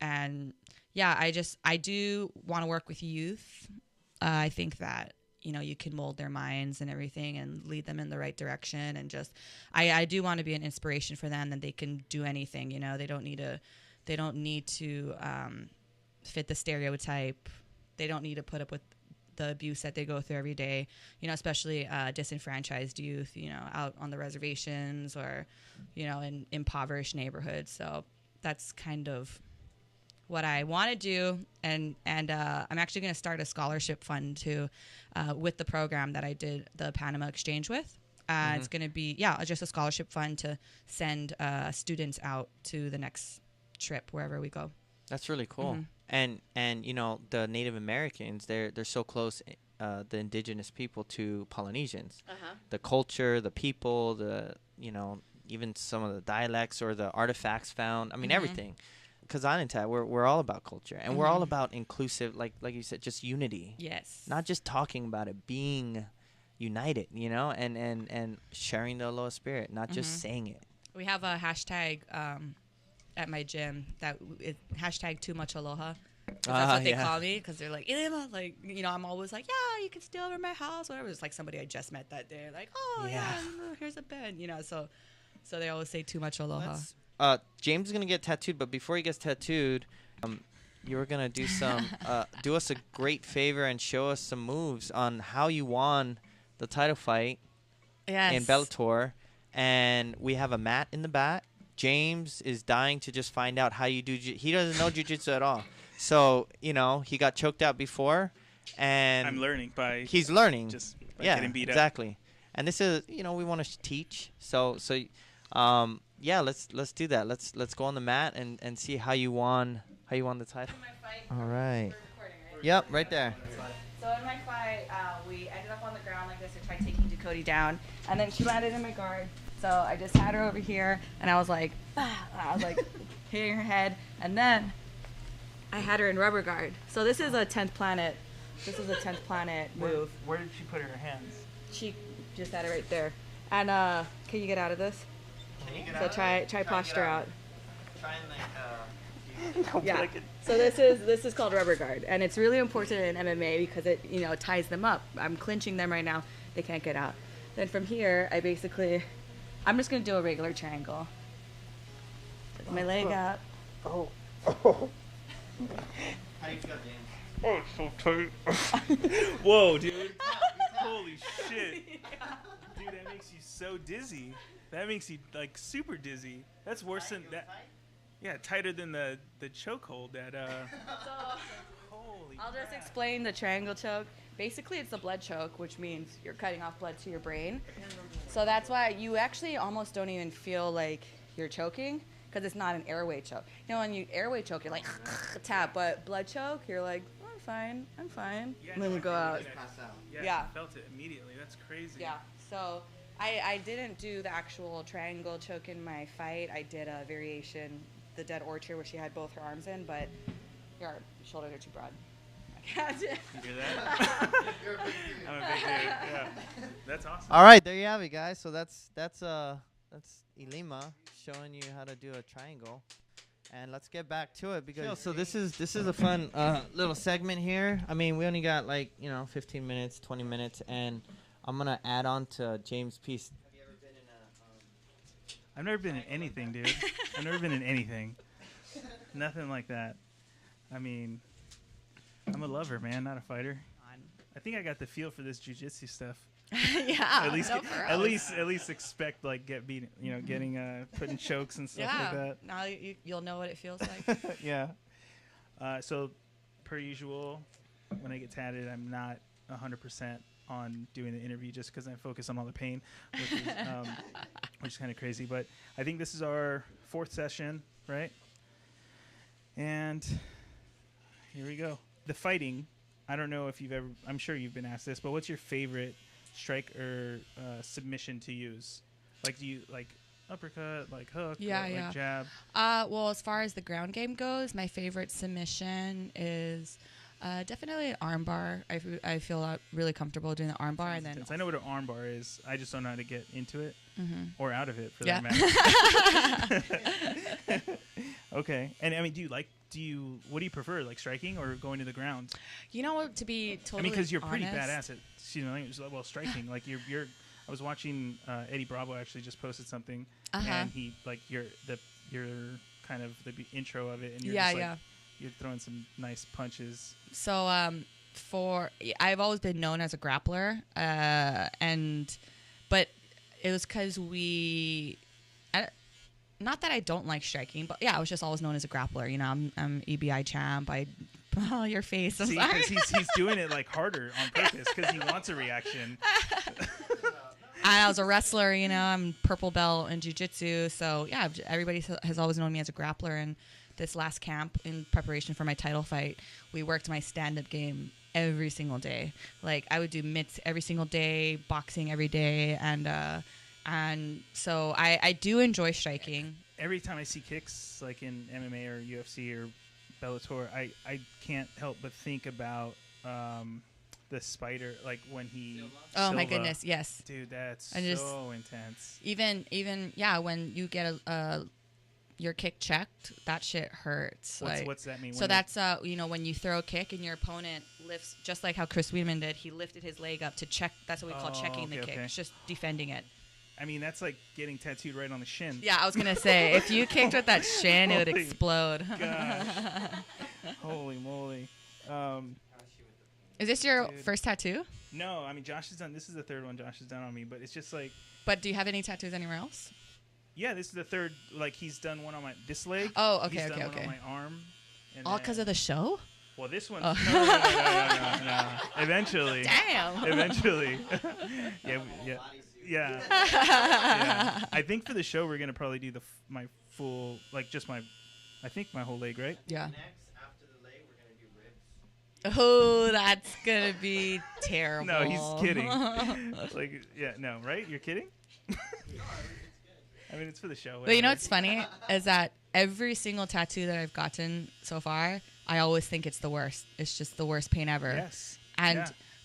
And yeah, I do want to work with youth. I think that, you know, you can mold their minds and everything and lead them in the right direction. And just, I do want to be an inspiration for them, that they can do anything, you know, they don't need to fit the stereotype. They don't need to put up with the abuse that they go through every day, you know, especially disenfranchised youth, you know, out on the reservations or, you know, in impoverished neighborhoods. So that's kind of what I want to do. And I'm actually going to start a scholarship fund too, with the program that I did the Panama exchange with. It's going to be, just a scholarship fund to send students out to the next trip, wherever we go. That's really cool. And you know, the Native Americans, they're so close, the indigenous people, to Polynesians. The culture, the people, the, you know, even some of the dialects or the artifacts found. I mean, everything. Because Island TAT, we're all about culture, and we're all about inclusive, like you said, just unity. Yes. Not just talking about it, being united, you know, and sharing the aloha spirit, not just saying it. We have a hashtag at my gym that hashtag too much aloha. That's what they call me, because they're like, Ilima, like, you know, I'm always like, yeah, you can stay over my house, whatever. It's like somebody I just met that day, like, oh yeah, here's a bed, you know. So they always say too much aloha. James is gonna get tattooed, but before he gets tattooed, you were gonna do some do us a great favor and show us some moves on how you won the title fight in Bellator. And we have a mat in the back. James is dying to just find out how you do. He doesn't know jiu-jitsu at all. So, you know, he got choked out before, and I'm learning by. He's learning. Just by getting beat up. Exactly. And this is, you know, we want to teach. So, yeah, let's do that. Let's go on the mat and see how you won the title. All right. Yep, right there. So in my fight, we ended up on the ground like this. I tried taking Dakota down, and then she landed in my guard. So I just had her over here, and I was like, hitting her head, and then I had her in rubber guard. So this is a 10th planet. This is a 10th planet move. Where did she put her hands? She just had it right there. And can you get out of this? Can you get out? So try posture out. Try and like Yeah. So this is called rubber guard, and it's really important in MMA because it ties them up. I'm clinching them right now; they can't get out. Then from here, I'm just gonna do a regular triangle. Put my leg out. Oh. How do you feel, James? Oh, it's so tight. Whoa, dude. Holy shit. Dude, that makes you so dizzy. That makes you, like, super dizzy. That's worse than that. Yeah, tighter than the chokehold that, So, holy I'll just crap. explain the triangle choke. Basically, it's a blood choke, which means you're cutting off blood to your brain. So that's why you actually almost don't even feel like you're choking, because it's not an airway choke. When you airway choke, you're like, tap, but blood choke, you're like, I'm fine. Yeah, And then you go out. Yeah, I felt it immediately. That's crazy. Yeah, so I didn't do the actual triangle choke in my fight. I did a variation, the dead orchard, where she had both her arms in, but your shoulders are too broad. I can't. You hear that? I'm a big dude. Yeah. That's awesome. All right, there you have it, guys. So that's Ilima showing you how to do a triangle, and let's get back to it because so this is a fun little segment here. I mean, we only got 15 minutes, 20 minutes, and I'm gonna add on to James' piece. Have you ever been in I've never been in anything, dude. I've never been in anything. Nothing like that. I mean, I'm a lover, man, not a fighter. I think I got the feel for this jiu-jitsu stuff. Yeah. At least expect getting put in chokes and stuff like that. Now you'll know what it feels like. Yeah. So, per usual, when I get tatted, I'm not 100% on doing the interview just because I focus on all the pain, which is kind of crazy. But I think this is our 4th session, right? And here we go. The fighting. I don't know if you've ever. I'm sure you've been asked this, but what's your favorite strike or submission to use? Like, do you like uppercut, like hook, like jab? Well, as far as the ground game goes, my favorite submission is definitely an arm bar. I feel really comfortable doing the arm bar, and then I know what an arm bar is. I just don't know how to get into it or out of it for that matter. Okay, and I mean, what do you prefer, like striking or going to the ground? To be totally because you're pretty honest, badass at striking. Like you're. I was watching Eddie Bravo actually just posted something, and he you're kind of the intro of it, and you're you're throwing some nice punches. So I've always been known as a grappler, but it was because not that I don't like striking, but I was just always known as a grappler. I'm EBI champ. Your face. I'm sorry. Because he's doing it harder on purpose because he wants a reaction. I was a wrestler, I'm purple belt in jiu-jitsu. So everybody has always known me as a grappler. And this last camp in preparation for my title fight, we worked my stand-up game every single day. Like I would do mitts every single day, boxing every day, and so I do enjoy striking. Every time I see kicks like in MMA or UFC or Bellator, I can't help but think about the spider, like when he Oh my goodness, yes. Dude, that's so intense. Even when you get your kick checked, that shit hurts. What's that mean? So that's when you throw a kick and your opponent lifts, just like how Chris Weidman did. He lifted his leg up to check. That's what we call checking the kick. Okay. It's just defending it. I mean, that's like getting tattooed right on the shin. Yeah, I was gonna say if you kicked with that shin, it would explode. Gosh. Holy moly! Is this your first tattoo? No, I mean Josh has done. This is the 3rd one Josh has done on me, but it's just like. But do you have any tattoos anywhere else? Yeah, this is the 3rd. Like he's done one on this leg. Oh, okay, he's done one okay. on my arm. All because of the show? Well, this one. Oh. No. Eventually. Damn. Eventually. Yeah. I think for the show we're gonna probably do my full, I think my whole leg, right? Yeah. Next, after the leg, we're gonna do ribs. Oh, that's gonna be terrible. No, he's kidding. Right? You're kidding? I mean, it's for the show. But you know what's funny is that every single tattoo that I've gotten so far, I always think it's the worst. It's just the worst pain ever. Yes.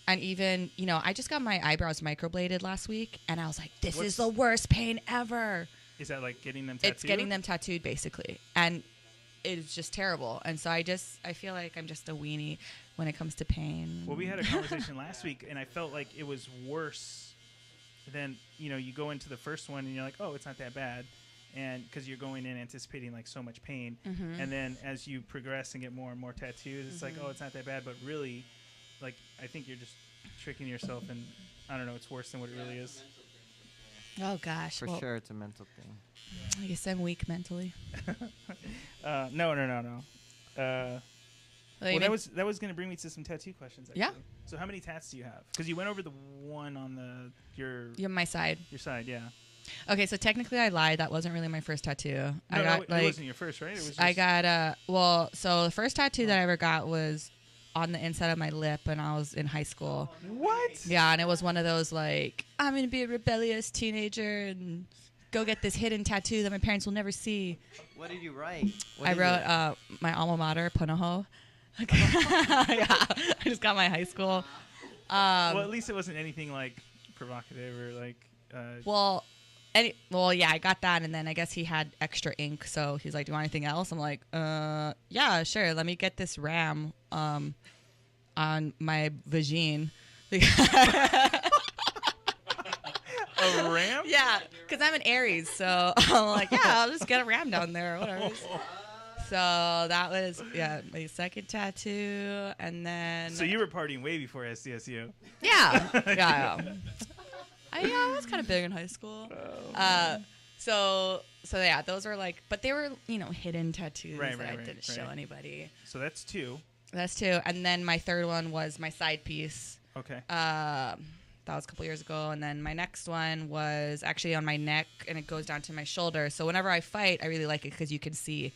And even, I just got my eyebrows microbladed last week, and I was like, this is the worst pain ever. Is that like getting them tattooed? It's getting them tattooed, basically. And it's just terrible. And so I feel like I'm just a weenie when it comes to pain. Well, we had a conversation last week, and I felt like it was worse than, you go into the first one and you're like, oh, it's not that bad. And because you're going in anticipating like so much pain. Mm-hmm. And then as you progress and get more and more tattoos, it's like, oh, it's not that bad. But really, like, I think you're just tricking yourself, and I don't know, it's worse than what it really is. Oh, gosh. For sure, it's a mental thing. I guess I'm weak mentally. No. Well, that was going to bring me to some tattoo questions. Actually. Yeah. So how many tats do you have? Because you went over the one on my side. Your side, yeah. Okay, so technically I lied. That wasn't really my first tattoo. It wasn't your first, right? It was just I got so the first tattoo that I ever got was on the inside of my lip when I was in high school. What? Yeah, and it was one of those like, I'm going to be a rebellious teenager and go get this hidden tattoo that my parents will never see. What did you write? I wrote my alma mater, Punahou. Yeah, I just got my high school. Well, at least it wasn't anything like provocative or like. Yeah, I got that, and then I guess he had extra ink, so he's like, "Do you want anything else?" I'm like, yeah, sure. Let me get this ram on my vagine." A ram? Yeah, because I'm an Aries, so I'm like, yeah, I'll just get a ram down there or whatever. So that was my second tattoo, and then. So you were partying way before SDSU. Yeah. I was kind of big in high school. So yeah, those were like, but they were hidden tattoos that I didn't show anybody. So that's two. That's two, and then my third one was my side piece. Okay. That was a couple years ago, and then my next one was actually on my neck, and it goes down to my shoulder. So whenever I fight, I really like it because you can see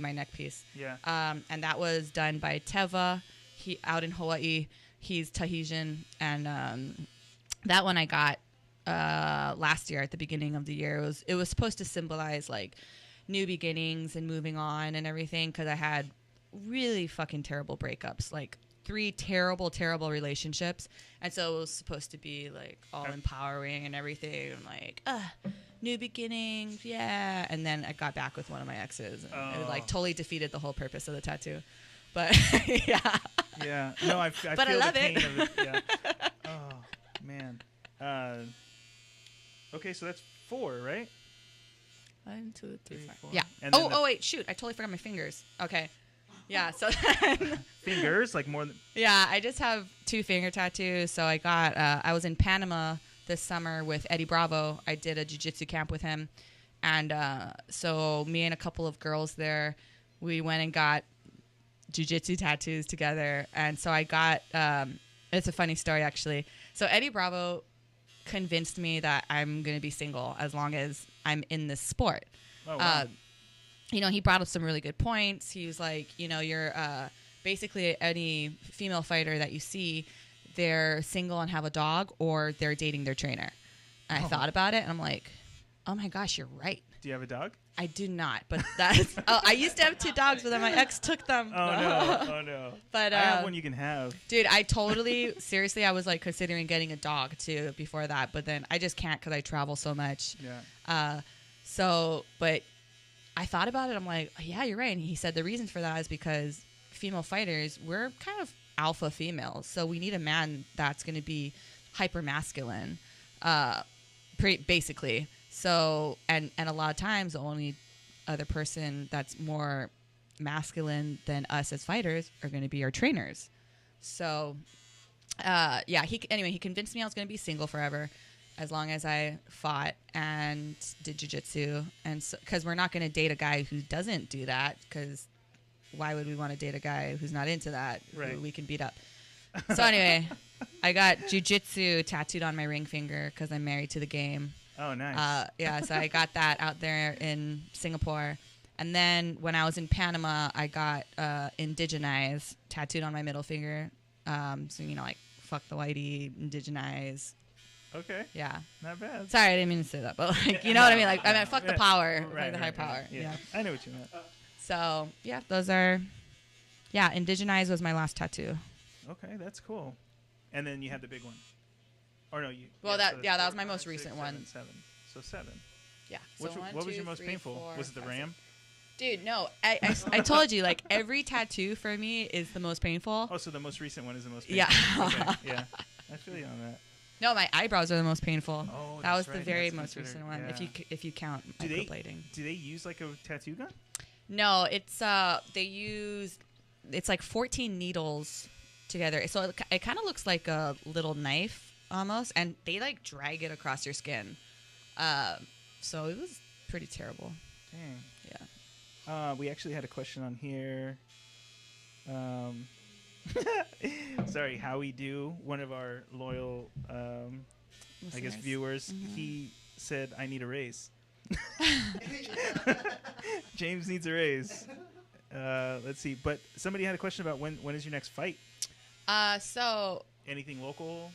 my neck piece. Yeah. And that was done by Teva. He out in Hawaii. He's Tahitian, and that one I got last year at the beginning of the year. It was supposed to symbolize like new beginnings and moving on and everything, because I had really fucking terrible breakups, like 3 terrible relationships, and so it was supposed to be like all empowering and everything, and like new beginnings, yeah. And then I got back with one of my exes, and it like totally defeated the whole purpose of the tattoo. But yeah. Yeah. No, I but feel I love the pain it. of it. Yeah. Oh man. Okay, so that's 4, right? 1, 2, 3, 4. 4. Yeah. And Oh wait, shoot! I totally forgot my fingers. Okay. Yeah. So then. Fingers, like more than. Yeah, I just have 2 finger tattoos. So I got. I was in Panama this summer with Eddie Bravo. I did a jiu-jitsu camp with him, and so me and a couple of girls there, we went and got jiu-jitsu tattoos together. And so I got. It's a funny story actually. So Eddie Bravo convinced me that I'm going to be single as long as I'm in this sport. Oh, wow. He brought up some really good points. He was like, you're basically any female fighter that you see, they're single and have a dog, or they're dating their trainer. And I thought about it, and I'm like, oh my gosh, you're right. Do you have a dog? I do not, but that's. I used to have 2 dogs, but then my ex took them. Oh no! But I have one you can have. Dude, I totally seriously, I was like considering getting a dog too before that, but then I just can't because I travel so much. Yeah. But I thought about it. I'm like, yeah, you're right. And he said the reason for that is because female fighters, we're kind of alpha females, so we need a man that's going to be hyper masculine, basically. So, and a lot of times the only other person that's more masculine than us as fighters are going to be our trainers. So, he convinced me I was going to be single forever as long as I fought and did jiu-jitsu. And so, because we're not going to date a guy who doesn't do that, because why would we want to date a guy who's not into that, right, who we can beat up? So anyway, I got jiu-jitsu tattooed on my ring finger because I'm married to the game. Oh, nice. So I got that out there in Singapore. And then when I was in Panama, I got indigenize tattooed on my middle finger. So, like, fuck the whitey, indigenize. Okay. Yeah. Not bad. Sorry, I didn't mean to say that. But, like, you know what I mean? Like, I mean, fuck the power. Right, the high power. Yeah. I know what you meant. So, yeah, those are... Yeah, indigenize was my last tattoo. Okay, that's cool. And then you had the big one. Or no, you... Well, that was my most recent one. 7. So 7. Yeah. What was your most painful? Was it the ram? Dude, no. I told you, like, every tattoo for me is the most painful. Oh, so the most recent one is the most painful. Yeah. Okay, yeah. I feel you on that. No, my eyebrows are the most painful. Oh, that was right. the very That's most recent one, yeah. if you count microblading. Do they use like a tattoo gun? No, it's it's like 14 needles together. So it kind of looks like a little knife almost, and they like drag it across your skin. So it was pretty terrible. Dang. Yeah. We actually had a question on here. Sorry, Howie Do, one of our loyal, I guess, viewers, he said, I need a raise. James needs a raise. Let's see. But somebody had a question about when is your next fight? So Anything local?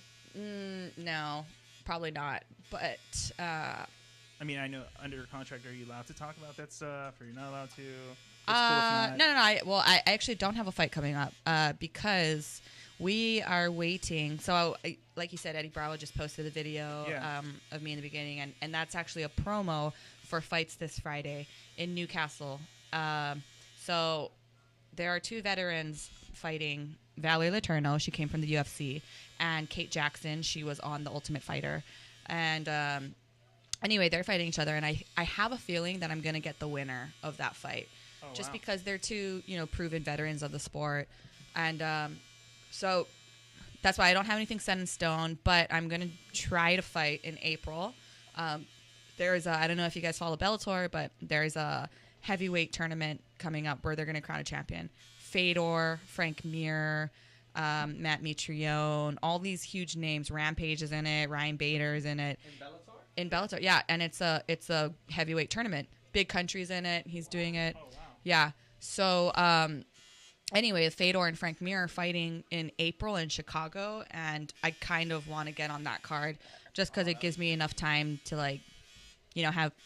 no, probably not. But I mean, I know under contract, are you allowed to talk about that stuff, or you're not allowed to? It's cool if not. No. I actually don't have a fight coming up because we are waiting. So, like you said, Eddie Bravo just posted a video of me in the beginning, and that's actually a promo for fights this Friday in Newcastle. So there are two veterans fighting. Valerie Letourneau, she came from the UFC, and Kate Jackson, she was on The Ultimate Fighter. And anyway, they're fighting each other, and I have a feeling that I'm going to get the winner of that fight. Oh, just wow. because they're two, proven veterans of the sport. And so that's why I don't have anything set in stone, but I'm going to try to fight in April. There's I don't know if you guys follow Bellator, but there's a heavyweight tournament coming up where they're going to crown a champion. Fedor, Frank Mir, Matt Mitrione, all these huge names. Rampage is in it. Ryan Bader is in it. In Bellator, yeah. And it's a heavyweight tournament. Big countries in it. He's doing it. Oh, wow. Yeah. So anyway, Fedor and Frank Mir are fighting in April in Chicago, and I kind of want to get on that card just because it gives me enough time to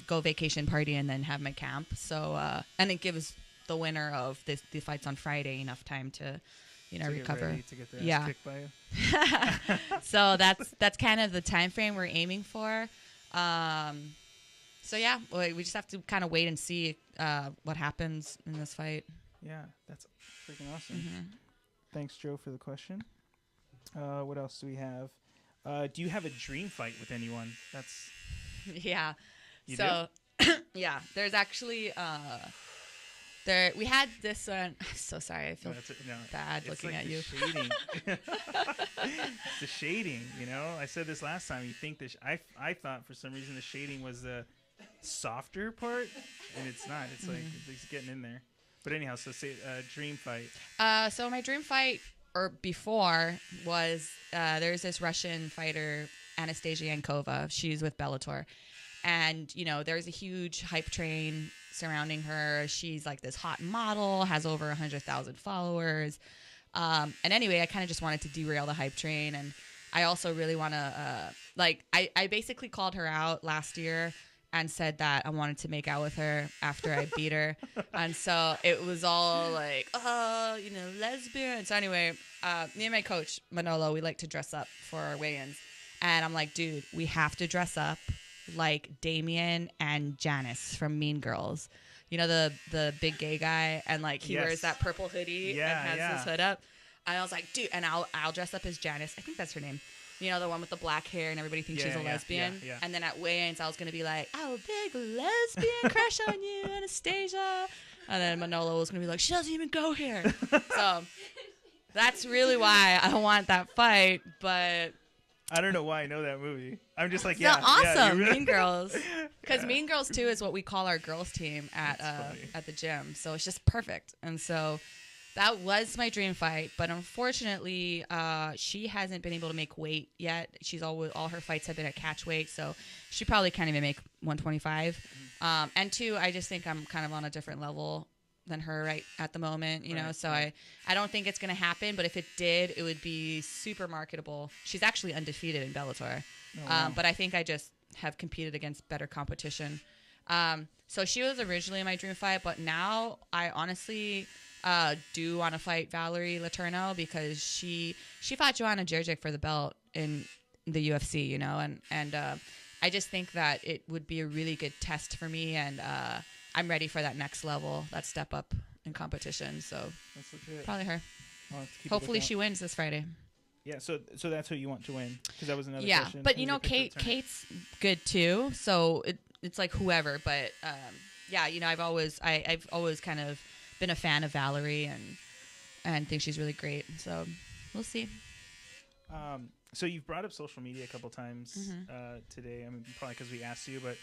go vacation party and then have my camp. So and it gives the winner of the fights on Friday enough time to recover. To get their ass kicked by you. So that's kind of the time frame we're aiming for. So yeah, we just have to kind of wait and see what happens in this fight. Yeah, that's freaking awesome. Mm-hmm. Thanks, Joe, for the question. What else do we have? Do you have a dream fight with anyone? That's Yeah. You so yeah, there's actually we had this one. I'm so sorry. I feel bad looking at you. Shading. It's the shading, I said this last time. You think this? I thought for some reason the shading was the softer part, and it's not. It's like it's getting in there. But anyhow, so say dream fight. So my dream fight, or before, was there's this Russian fighter, Anastasia Yankova. She's with Bellator. And, there's a huge hype train surrounding her. She's like this hot model, has over 100,000 followers. And anyway, I kind of just wanted to derail the hype train. And I also really want to, I basically called her out last year and said that I wanted to make out with her after I beat her. And so it was all like, lesbian. So anyway, me and my coach, Manolo, we like to dress up for our weigh-ins. And I'm like, dude, we have to dress up like Damien and Janice from Mean Girls. The big gay guy, and he wears that purple hoodie and has his hood up. And I was like, dude, and I'll dress up as Janice. I think that's her name. The one with the black hair and everybody thinks she's a lesbian. Yeah. And then at weigh-ins, I was going to be like, oh, big lesbian crush on you, Anastasia. And then Manolo was going to be like, she doesn't even go here. So that's really why I want that fight, but I don't know why I know that movie. I'm just like, awesome. Really Mean Girls. Because Mean Girls 2 is what we call our girls team at the gym. So it's just perfect. And so that was my dream fight. But unfortunately, she hasn't been able to make weight yet. All her fights have been at catch weight. So she probably can't even make 125. And two, I just think I'm kind of on a different level than her right at the moment, so I don't think it's going to happen, but if it did, it would be super marketable. She's actually undefeated in Bellator. Oh, wow. But I think I just have competed against better competition. So she was originally my dream fight, but now I honestly do want to fight Valerie Letourneau because she fought Joanna Jędrzejczyk for the belt in the UFC, and I just think that it would be a really good test for me, and I'm ready for that next level, that step up in competition. So That's legit. probably her. I'll have to keep a Hopefully lookout. she wins this Friday. Yeah, so that's who you want to win, because that was another Yeah, question. but Who's you know, your pick for the tournament? Kate's good too. So it's like whoever. But yeah, you know, I've always kind of been a fan of Valerie and think she's really great. So we'll see. So you've brought up social media a couple times today. I mean, probably because we asked you, but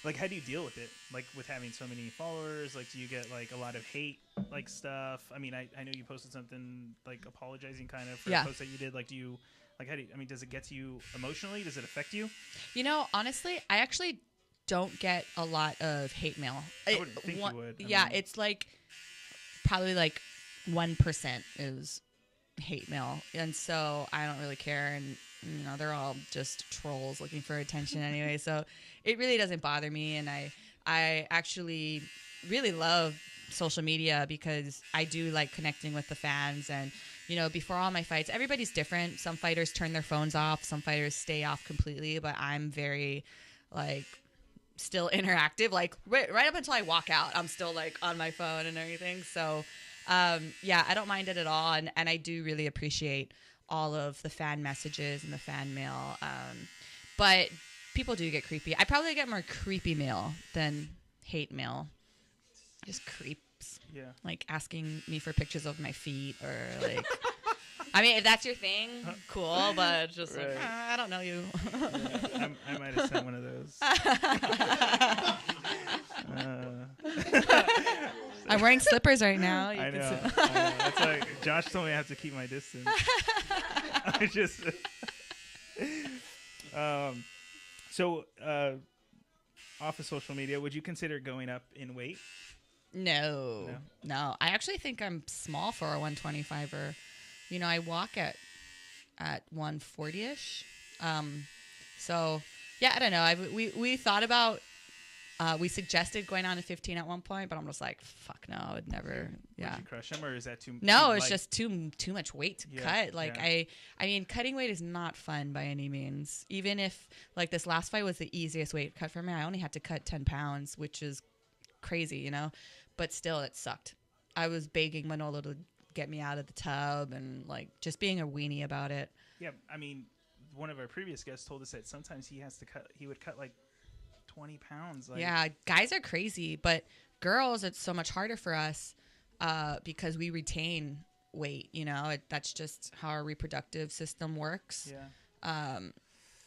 like, how do you deal with it? Like, with having so many followers, like, do you get like a lot of hate, like stuff? I mean, I know you posted something like apologizing kind of for a post that you did. Like, do you like how do you, I mean, does it get to you emotionally? Does it affect you? You know, honestly, I actually don't get a lot of hate mail. I wouldn't think you would. I Yeah, mean, it's like probably like 1% is hate mail, and so I don't really care. And you know, they're all just trolls looking for attention anyway, so it really doesn't bother me. And I actually really love social media because I do like connecting with the fans. And you know, before all my fights, everybody's different. Some fighters turn their phones off, some fighters stay off completely, but I'm very like still interactive, like right up until I walk out, I'm still like on my phone and everything. So yeah, I don't mind it at all, and I do really appreciate all of the fan messages and the fan mail. But people do get creepy. I probably get more creepy mail than hate mail. Just creeps. Yeah. Like asking me for pictures of my feet, or like I mean, if that's your thing, cool, but just like, I don't know you. Yeah, I might have sent one of those. I'm wearing slippers right now. I know. That's like Josh told me I have to keep my distance. I just. So, off of social media, would you consider going up in weight? No. I actually think I'm small for a 125er. You know, I walk at 140ish. So yeah, I don't know. We thought about. We suggested going on to 15 at one point, but I'm just like, fuck no, I would never. Yeah. Would you crush him, or is that too? No, too it's light? just too much weight to cut. Like I mean, cutting weight is not fun by any means. Even if like this last fight was the easiest weight cut for me, I only had to cut 10 pounds, which is crazy, you know. But still, it sucked. I was begging Manolo to get me out of the tub and like just being a weenie about it. Yeah, I mean, one of our previous guests told us that sometimes he would cut like 20 pounds. Like. Yeah, guys are crazy, but girls, it's so much harder for us because we retain weight. You know, that's just how our reproductive system works. Yeah.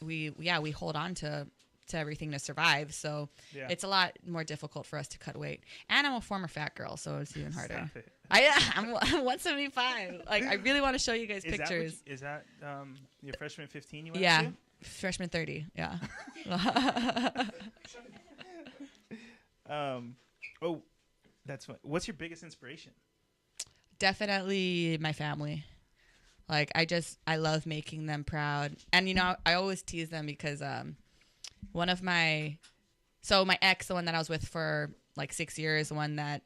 We hold on to everything to survive, so it's a lot more difficult for us to cut weight. And I'm a former fat girl, so it's even harder. I'm 175. Like, I really want to show you guys pictures. Is that your freshman 15 you went to? Freshman 30. Yeah. Oh, that's what. What's your biggest inspiration? Definitely my family. Like, I love making them proud. And, you know, I always tease them because one of my ex, the one that I was with for like 6 years, the one that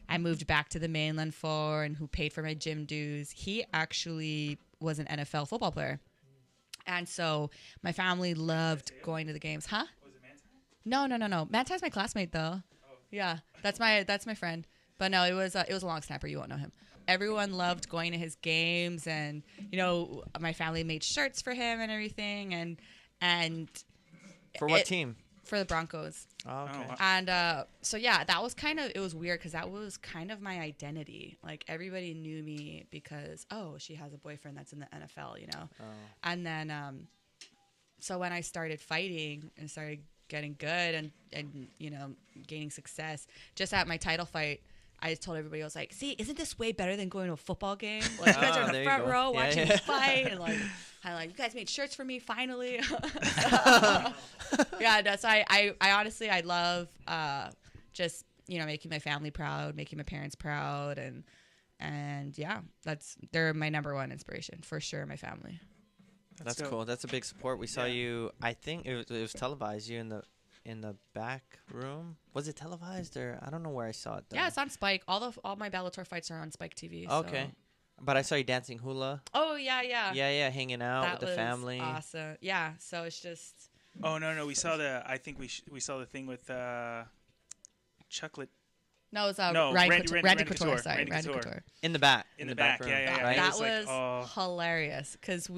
I moved back to the mainland for and who paid for my gym dues, he actually was an NFL football player. And so my family loved going to the games. Huh? Was it Manti? No. Manti's my classmate, though. Oh. Yeah, that's my friend. But no, it was a long snapper. You won't know him. Everyone loved going to his games, and you know, my family made shirts for him and everything. And for what team? For the Broncos. Oh, okay. Oh, wow. And so yeah, that was it was weird because that was kind of my identity. Like, everybody knew me because, oh, she has a boyfriend that's in the NFL, you know. Oh. And then so when I started fighting and started getting good and you know, gaining success, just at my title fight, I just told everybody, I was like, see, isn't this way better than going to a football game? Like, you guys are in the front row watching me fight, and like, you guys made shirts for me finally. Yeah, that's I honestly, I love just, you know, making my family proud, making my parents proud, and yeah, they're my number one inspiration for sure. My family. That's cool. That's a big support. We saw you. I think it was televised. You in the back room. Was it televised, or I don't know where I saw it though. Yeah, it's on Spike. All my Bellator fights are on Spike TV. Okay. So. But I saw you dancing hula. Oh yeah. Yeah, hanging out That with the family. Awesome. Yeah, so it's just. Oh no, we saw I think we saw the thing with chocolate. No, it was Randy Couture. Couture. Sorry, Randy Randy Couture. Couture. In the back. In the back, room, yeah. right? That It was hilarious because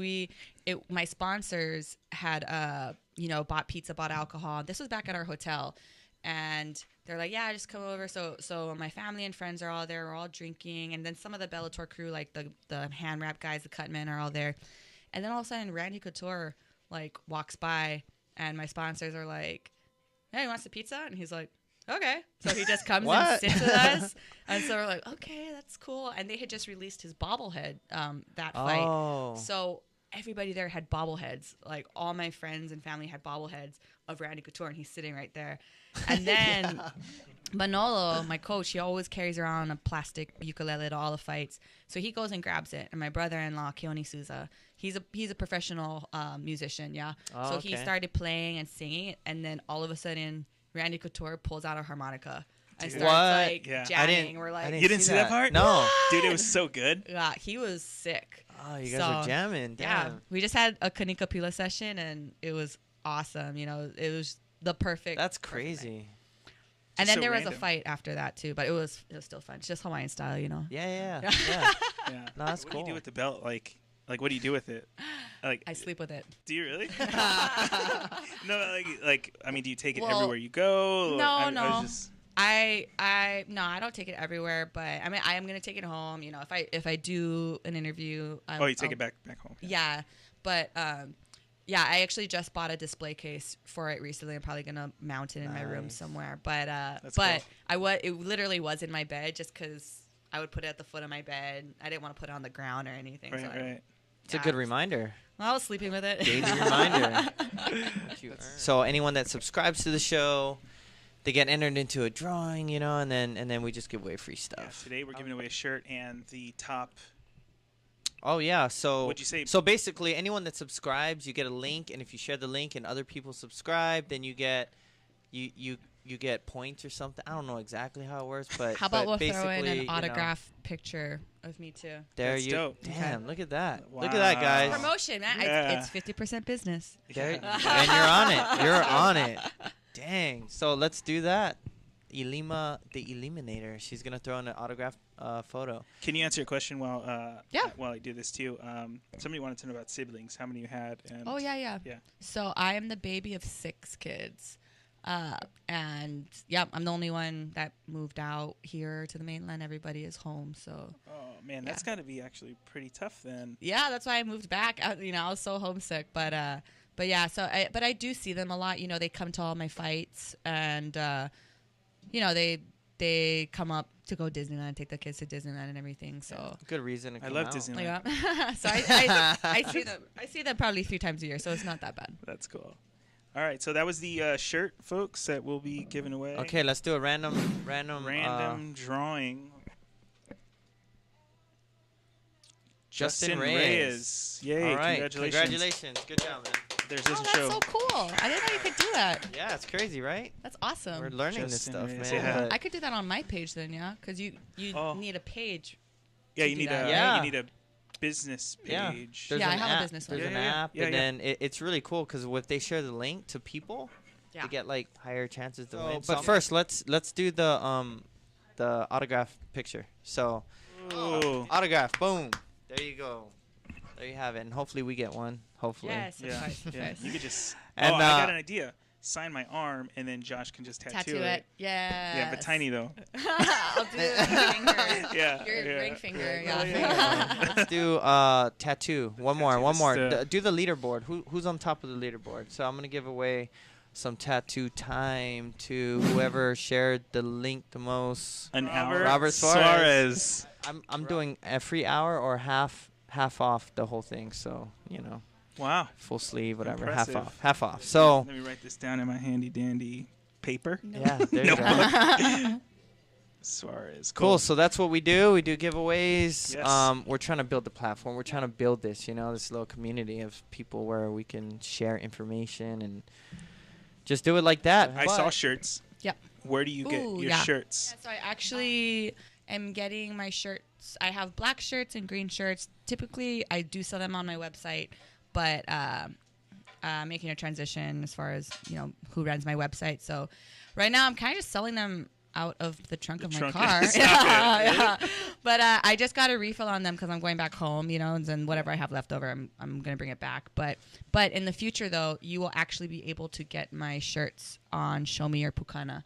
my sponsors had bought pizza, bought alcohol. This was back at our hotel, and they're like, yeah, just come over. So my family and friends are all there. We're all drinking, and then some of the Bellator crew, like the hand wrap guys, the cut men, are all there. And then all of a sudden, Randy Couture like walks by, and my sponsors are like, hey, you want some pizza? And he's like, okay. So he just comes and sits with us. And so we're like, okay, that's cool. And they had just released his bobblehead that fight. So everybody there had bobbleheads. Like all my friends and family had bobbleheads of Randy Couture, and he's sitting right there. And then Manolo, my coach, he always carries around a plastic ukulele to all the fights. So he goes and grabs it. And my brother-in-law, Keone Souza, he's a professional musician, yeah. So he started playing and singing, and then all of a sudden Randy Couture pulls out a harmonica and starts jamming. We're like, you didn't see that part? No. What? Dude, it was so good. Yeah, he was sick. Oh, you guys are jamming. Damn. Yeah, we just had a Kanika Pila session, and it was awesome. You know, it was the perfect. That's crazy. And then there was a fight after that too, but it was still fun. It's just Hawaiian style, you know. Yeah. No, that's What cool. do you do with the belt? Like, what do you do with it? Like, I sleep with it. do you really? No, like, I mean, do you take it everywhere you go? No. I I don't take it everywhere, but I mean, I am gonna take it home. You know, if I do an interview. you take it back home. Yeah, but yeah, I actually just bought a display case for it recently. I'm probably gonna mount it in my room somewhere. But cool. it literally was in my bed just because I would put it at the foot of my bed. I didn't want to put it on the ground or anything. Right. It's a good reminder. I was sleeping with it. Daily reminder. So anyone that subscribes to the show, they get entered into a drawing, you know, and then we just give away free stuff. Yeah, today we're giving away a shirt and the top. Oh yeah, so what'd you say? So basically, anyone that subscribes, you get a link, and if you share the link and other people subscribe, then you get you get points or something. I don't know exactly how it works, but how about we'll throw in basically, an autograph picture of me too? There That's you dope. Damn, look at that. Wow. Look at that, guys. Promotion, man. Yeah. It's 50% business. There, and you're on it. You're on it. Dang. So let's do that. Ilima, the Eliminator. She's gonna throw in an autograph photo. Can you answer a question while Yeah. while I do this too? Somebody wanted to know about siblings. How many you had? And Oh yeah. Yeah. So I am the baby of 6 kids. And yeah, I'm the only one that moved out here to the mainland. Everybody is home, so Oh man, that's got to be actually pretty tough then. yeah, that's why I moved back. You know, I was so homesick, but yeah. So I do see them a lot. You know, they come to all my fights, and you know, they come up to go Disneyland, take the kids to Disneyland and everything. So Good reason to come I love out. Disneyland. yeah. So I see them. I see them probably 3 times a year, so it's not that bad. That's cool. All right, so that was the shirt, folks, that we'll be giving away. Okay, let's do a random drawing. Justin Reyes. Yay, All right, congratulations. Good job, man. There's Oh, this that's show. so cool. I didn't know you could do that. Yeah, it's crazy, right? That's awesome. We're learning this Justin stuff, Reyes, man. yeah. but- I could do that on my page then, yeah, because you Oh. need a page. Yeah, to you do need that, right? you need a business Yeah. page. There's Yeah, I an have a app. business one. There's an Yeah. app, Yeah, and yeah. then it's really cool because if they share the link to people, Yeah. they get like higher chances to Oh, win. so But first, let's do the autograph picture. So Ooh. autograph, boom. There you go. There you have it, and hopefully we get one. Hopefully. Yes. Yeah, Nice. yeah. You could just. And, I got an idea. Sign my arm, and then Josh can just tattoo it. Yeah. Yeah, but tiny though. I'll do the finger. Yeah. Your yeah. ring finger. Yeah, Yeah. Let's do tattoo. One more. This, Do the leaderboard. Who's on top of the leaderboard? So I'm gonna give away some tattoo time to whoever shared the link the most. An hour. Robert Suarez. I'm doing every hour or half off the whole thing. So you know, Wow. full sleeve, whatever, Impressive. half off. So Let me write this down in my handy dandy paper. yeah, there you No. go. Suarez. Cool. So that's what we do. We do giveaways. Yes. We're trying to build the platform. We're trying to build this, this little community of people where we can share information and just do it like that. I saw shirts. Yep. Where do you get Ooh, your yeah. shirts? So I actually am getting my shirts. I have black shirts and green shirts. Typically, I do sell them on my website, but making a transition as far as who runs my website. So right now, I'm kind of just selling them out of the trunk of my trunk car. is Yeah. But I just got a refill on them because I'm going back home, and then whatever I have left over, I'm going to bring it back. But in the future, though, you will actually be able to get my shirts on Show Me Your Pukana.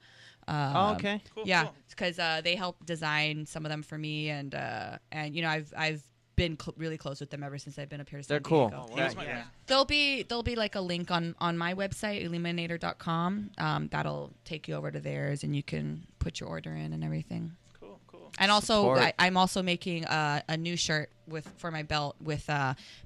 Okay. Cool, yeah, cool. because they helped design some of them for me, and I've been really close with them ever since I've been up here to San They're cool. Diego. Oh, Yeah, wow. yeah. There'll be like a link on my website, Ilima-Nator.com. That'll take you over to theirs, and you can put your order in and everything. Cool, cool. And also, Support. I'm also making a new shirt for my belt with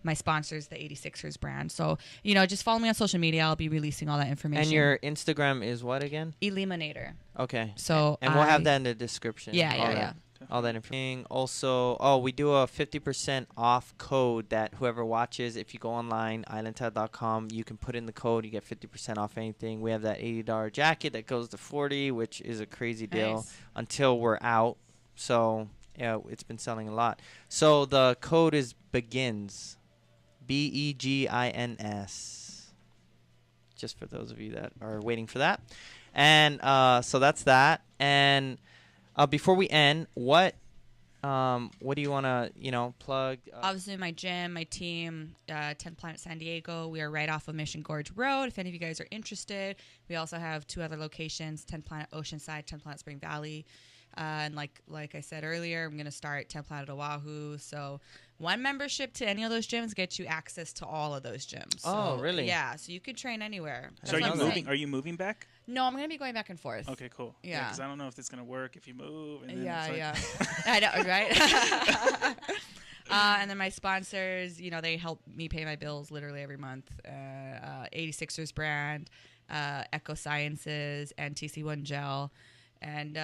my sponsors, the 86ers brand. So just follow me on social media. I'll be releasing all that information. And your Instagram is what again? Ilima-Nator. Okay. So And we'll have that in the description. Yeah. All that information. Also, we do a 50% off code that whoever watches, if you go online, islandtat.com, you can put in the code. You get 50% off anything. We have that $80 jacket that goes to $40, which is a crazy deal until we're out. So, yeah, it's been selling a lot. So, the code is BEGINS. BEGINS. Just for those of you that are waiting for that. And so that's that. And before we end, what do you want to, plug? Obviously, my gym, my team, 10th Planet San Diego. We are right off of Mission Gorge Road. If any of you guys are interested, we also have 2 other locations: 10th Planet Oceanside, 10th Planet Spring Valley. And like I said earlier, I'm going to start 10th Planet Oahu. So 1 membership to any of those gyms gets you access to all of those gyms. Oh, So, really? Yeah, so you could train anywhere. So That's what I'm saying. Are you moving back? No, I'm going to be going back and forth. Okay, cool. Yeah. Because I don't know if it's going to work if you move. And then Yeah. it's like I know, right? And then my sponsors, they help me pay my bills literally every month. 86ers brand, Echo Sciences, and TC1 Gel. And,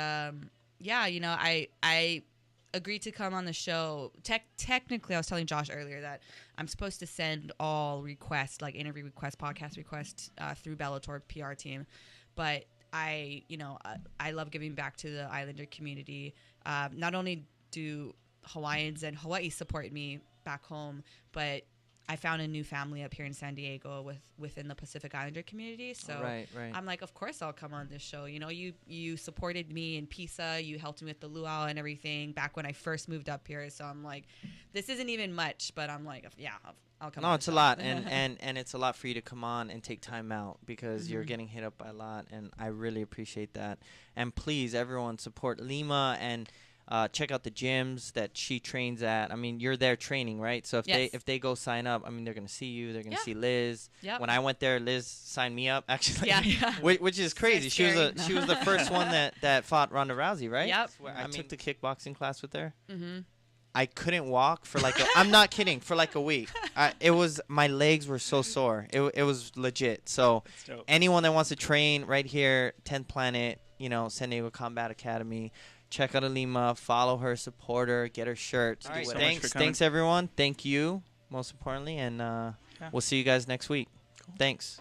I agreed to come on the show. Technically, I was telling Josh earlier that I'm supposed to send all requests, like interview requests, podcast requests, through Bellator PR team. But I love giving back to the Islander community. Not only do Hawaiians and Hawaii support me back home, but I found a new family up here in San Diego within the Pacific Islander community. So Right. I'm like, of course I'll come on this show. You supported me in Pisa. You helped me with the luau and everything back when I first moved up here. So I'm like, this isn't even much, but I'm like, yeah, I'll come on. No, it's a lot, and it's a lot for you to come on and take time out because you're getting hit up by a lot, and I really appreciate that. And please, everyone, support Lima and check out the gyms that she trains at. I mean, you're there training, right? So if they go sign up, I mean, they're gonna see you. They're gonna see Liz. Yep. When I went there, Liz signed me up. Actually, Yeah. which is crazy. She was the first one that fought Ronda Rousey, right? Yep. I took the kickboxing class with her. Mm-hmm. I couldn't walk for I'm not kidding, for like a week. My legs were so sore. It was legit. So anyone that wants to train right here, 10th Planet, San Diego Combat Academy, check out Ilima, follow her, support her, get her shirts. All right, Thanks everyone. Thank you, most importantly, and we'll see you guys next week. Cool. Thanks.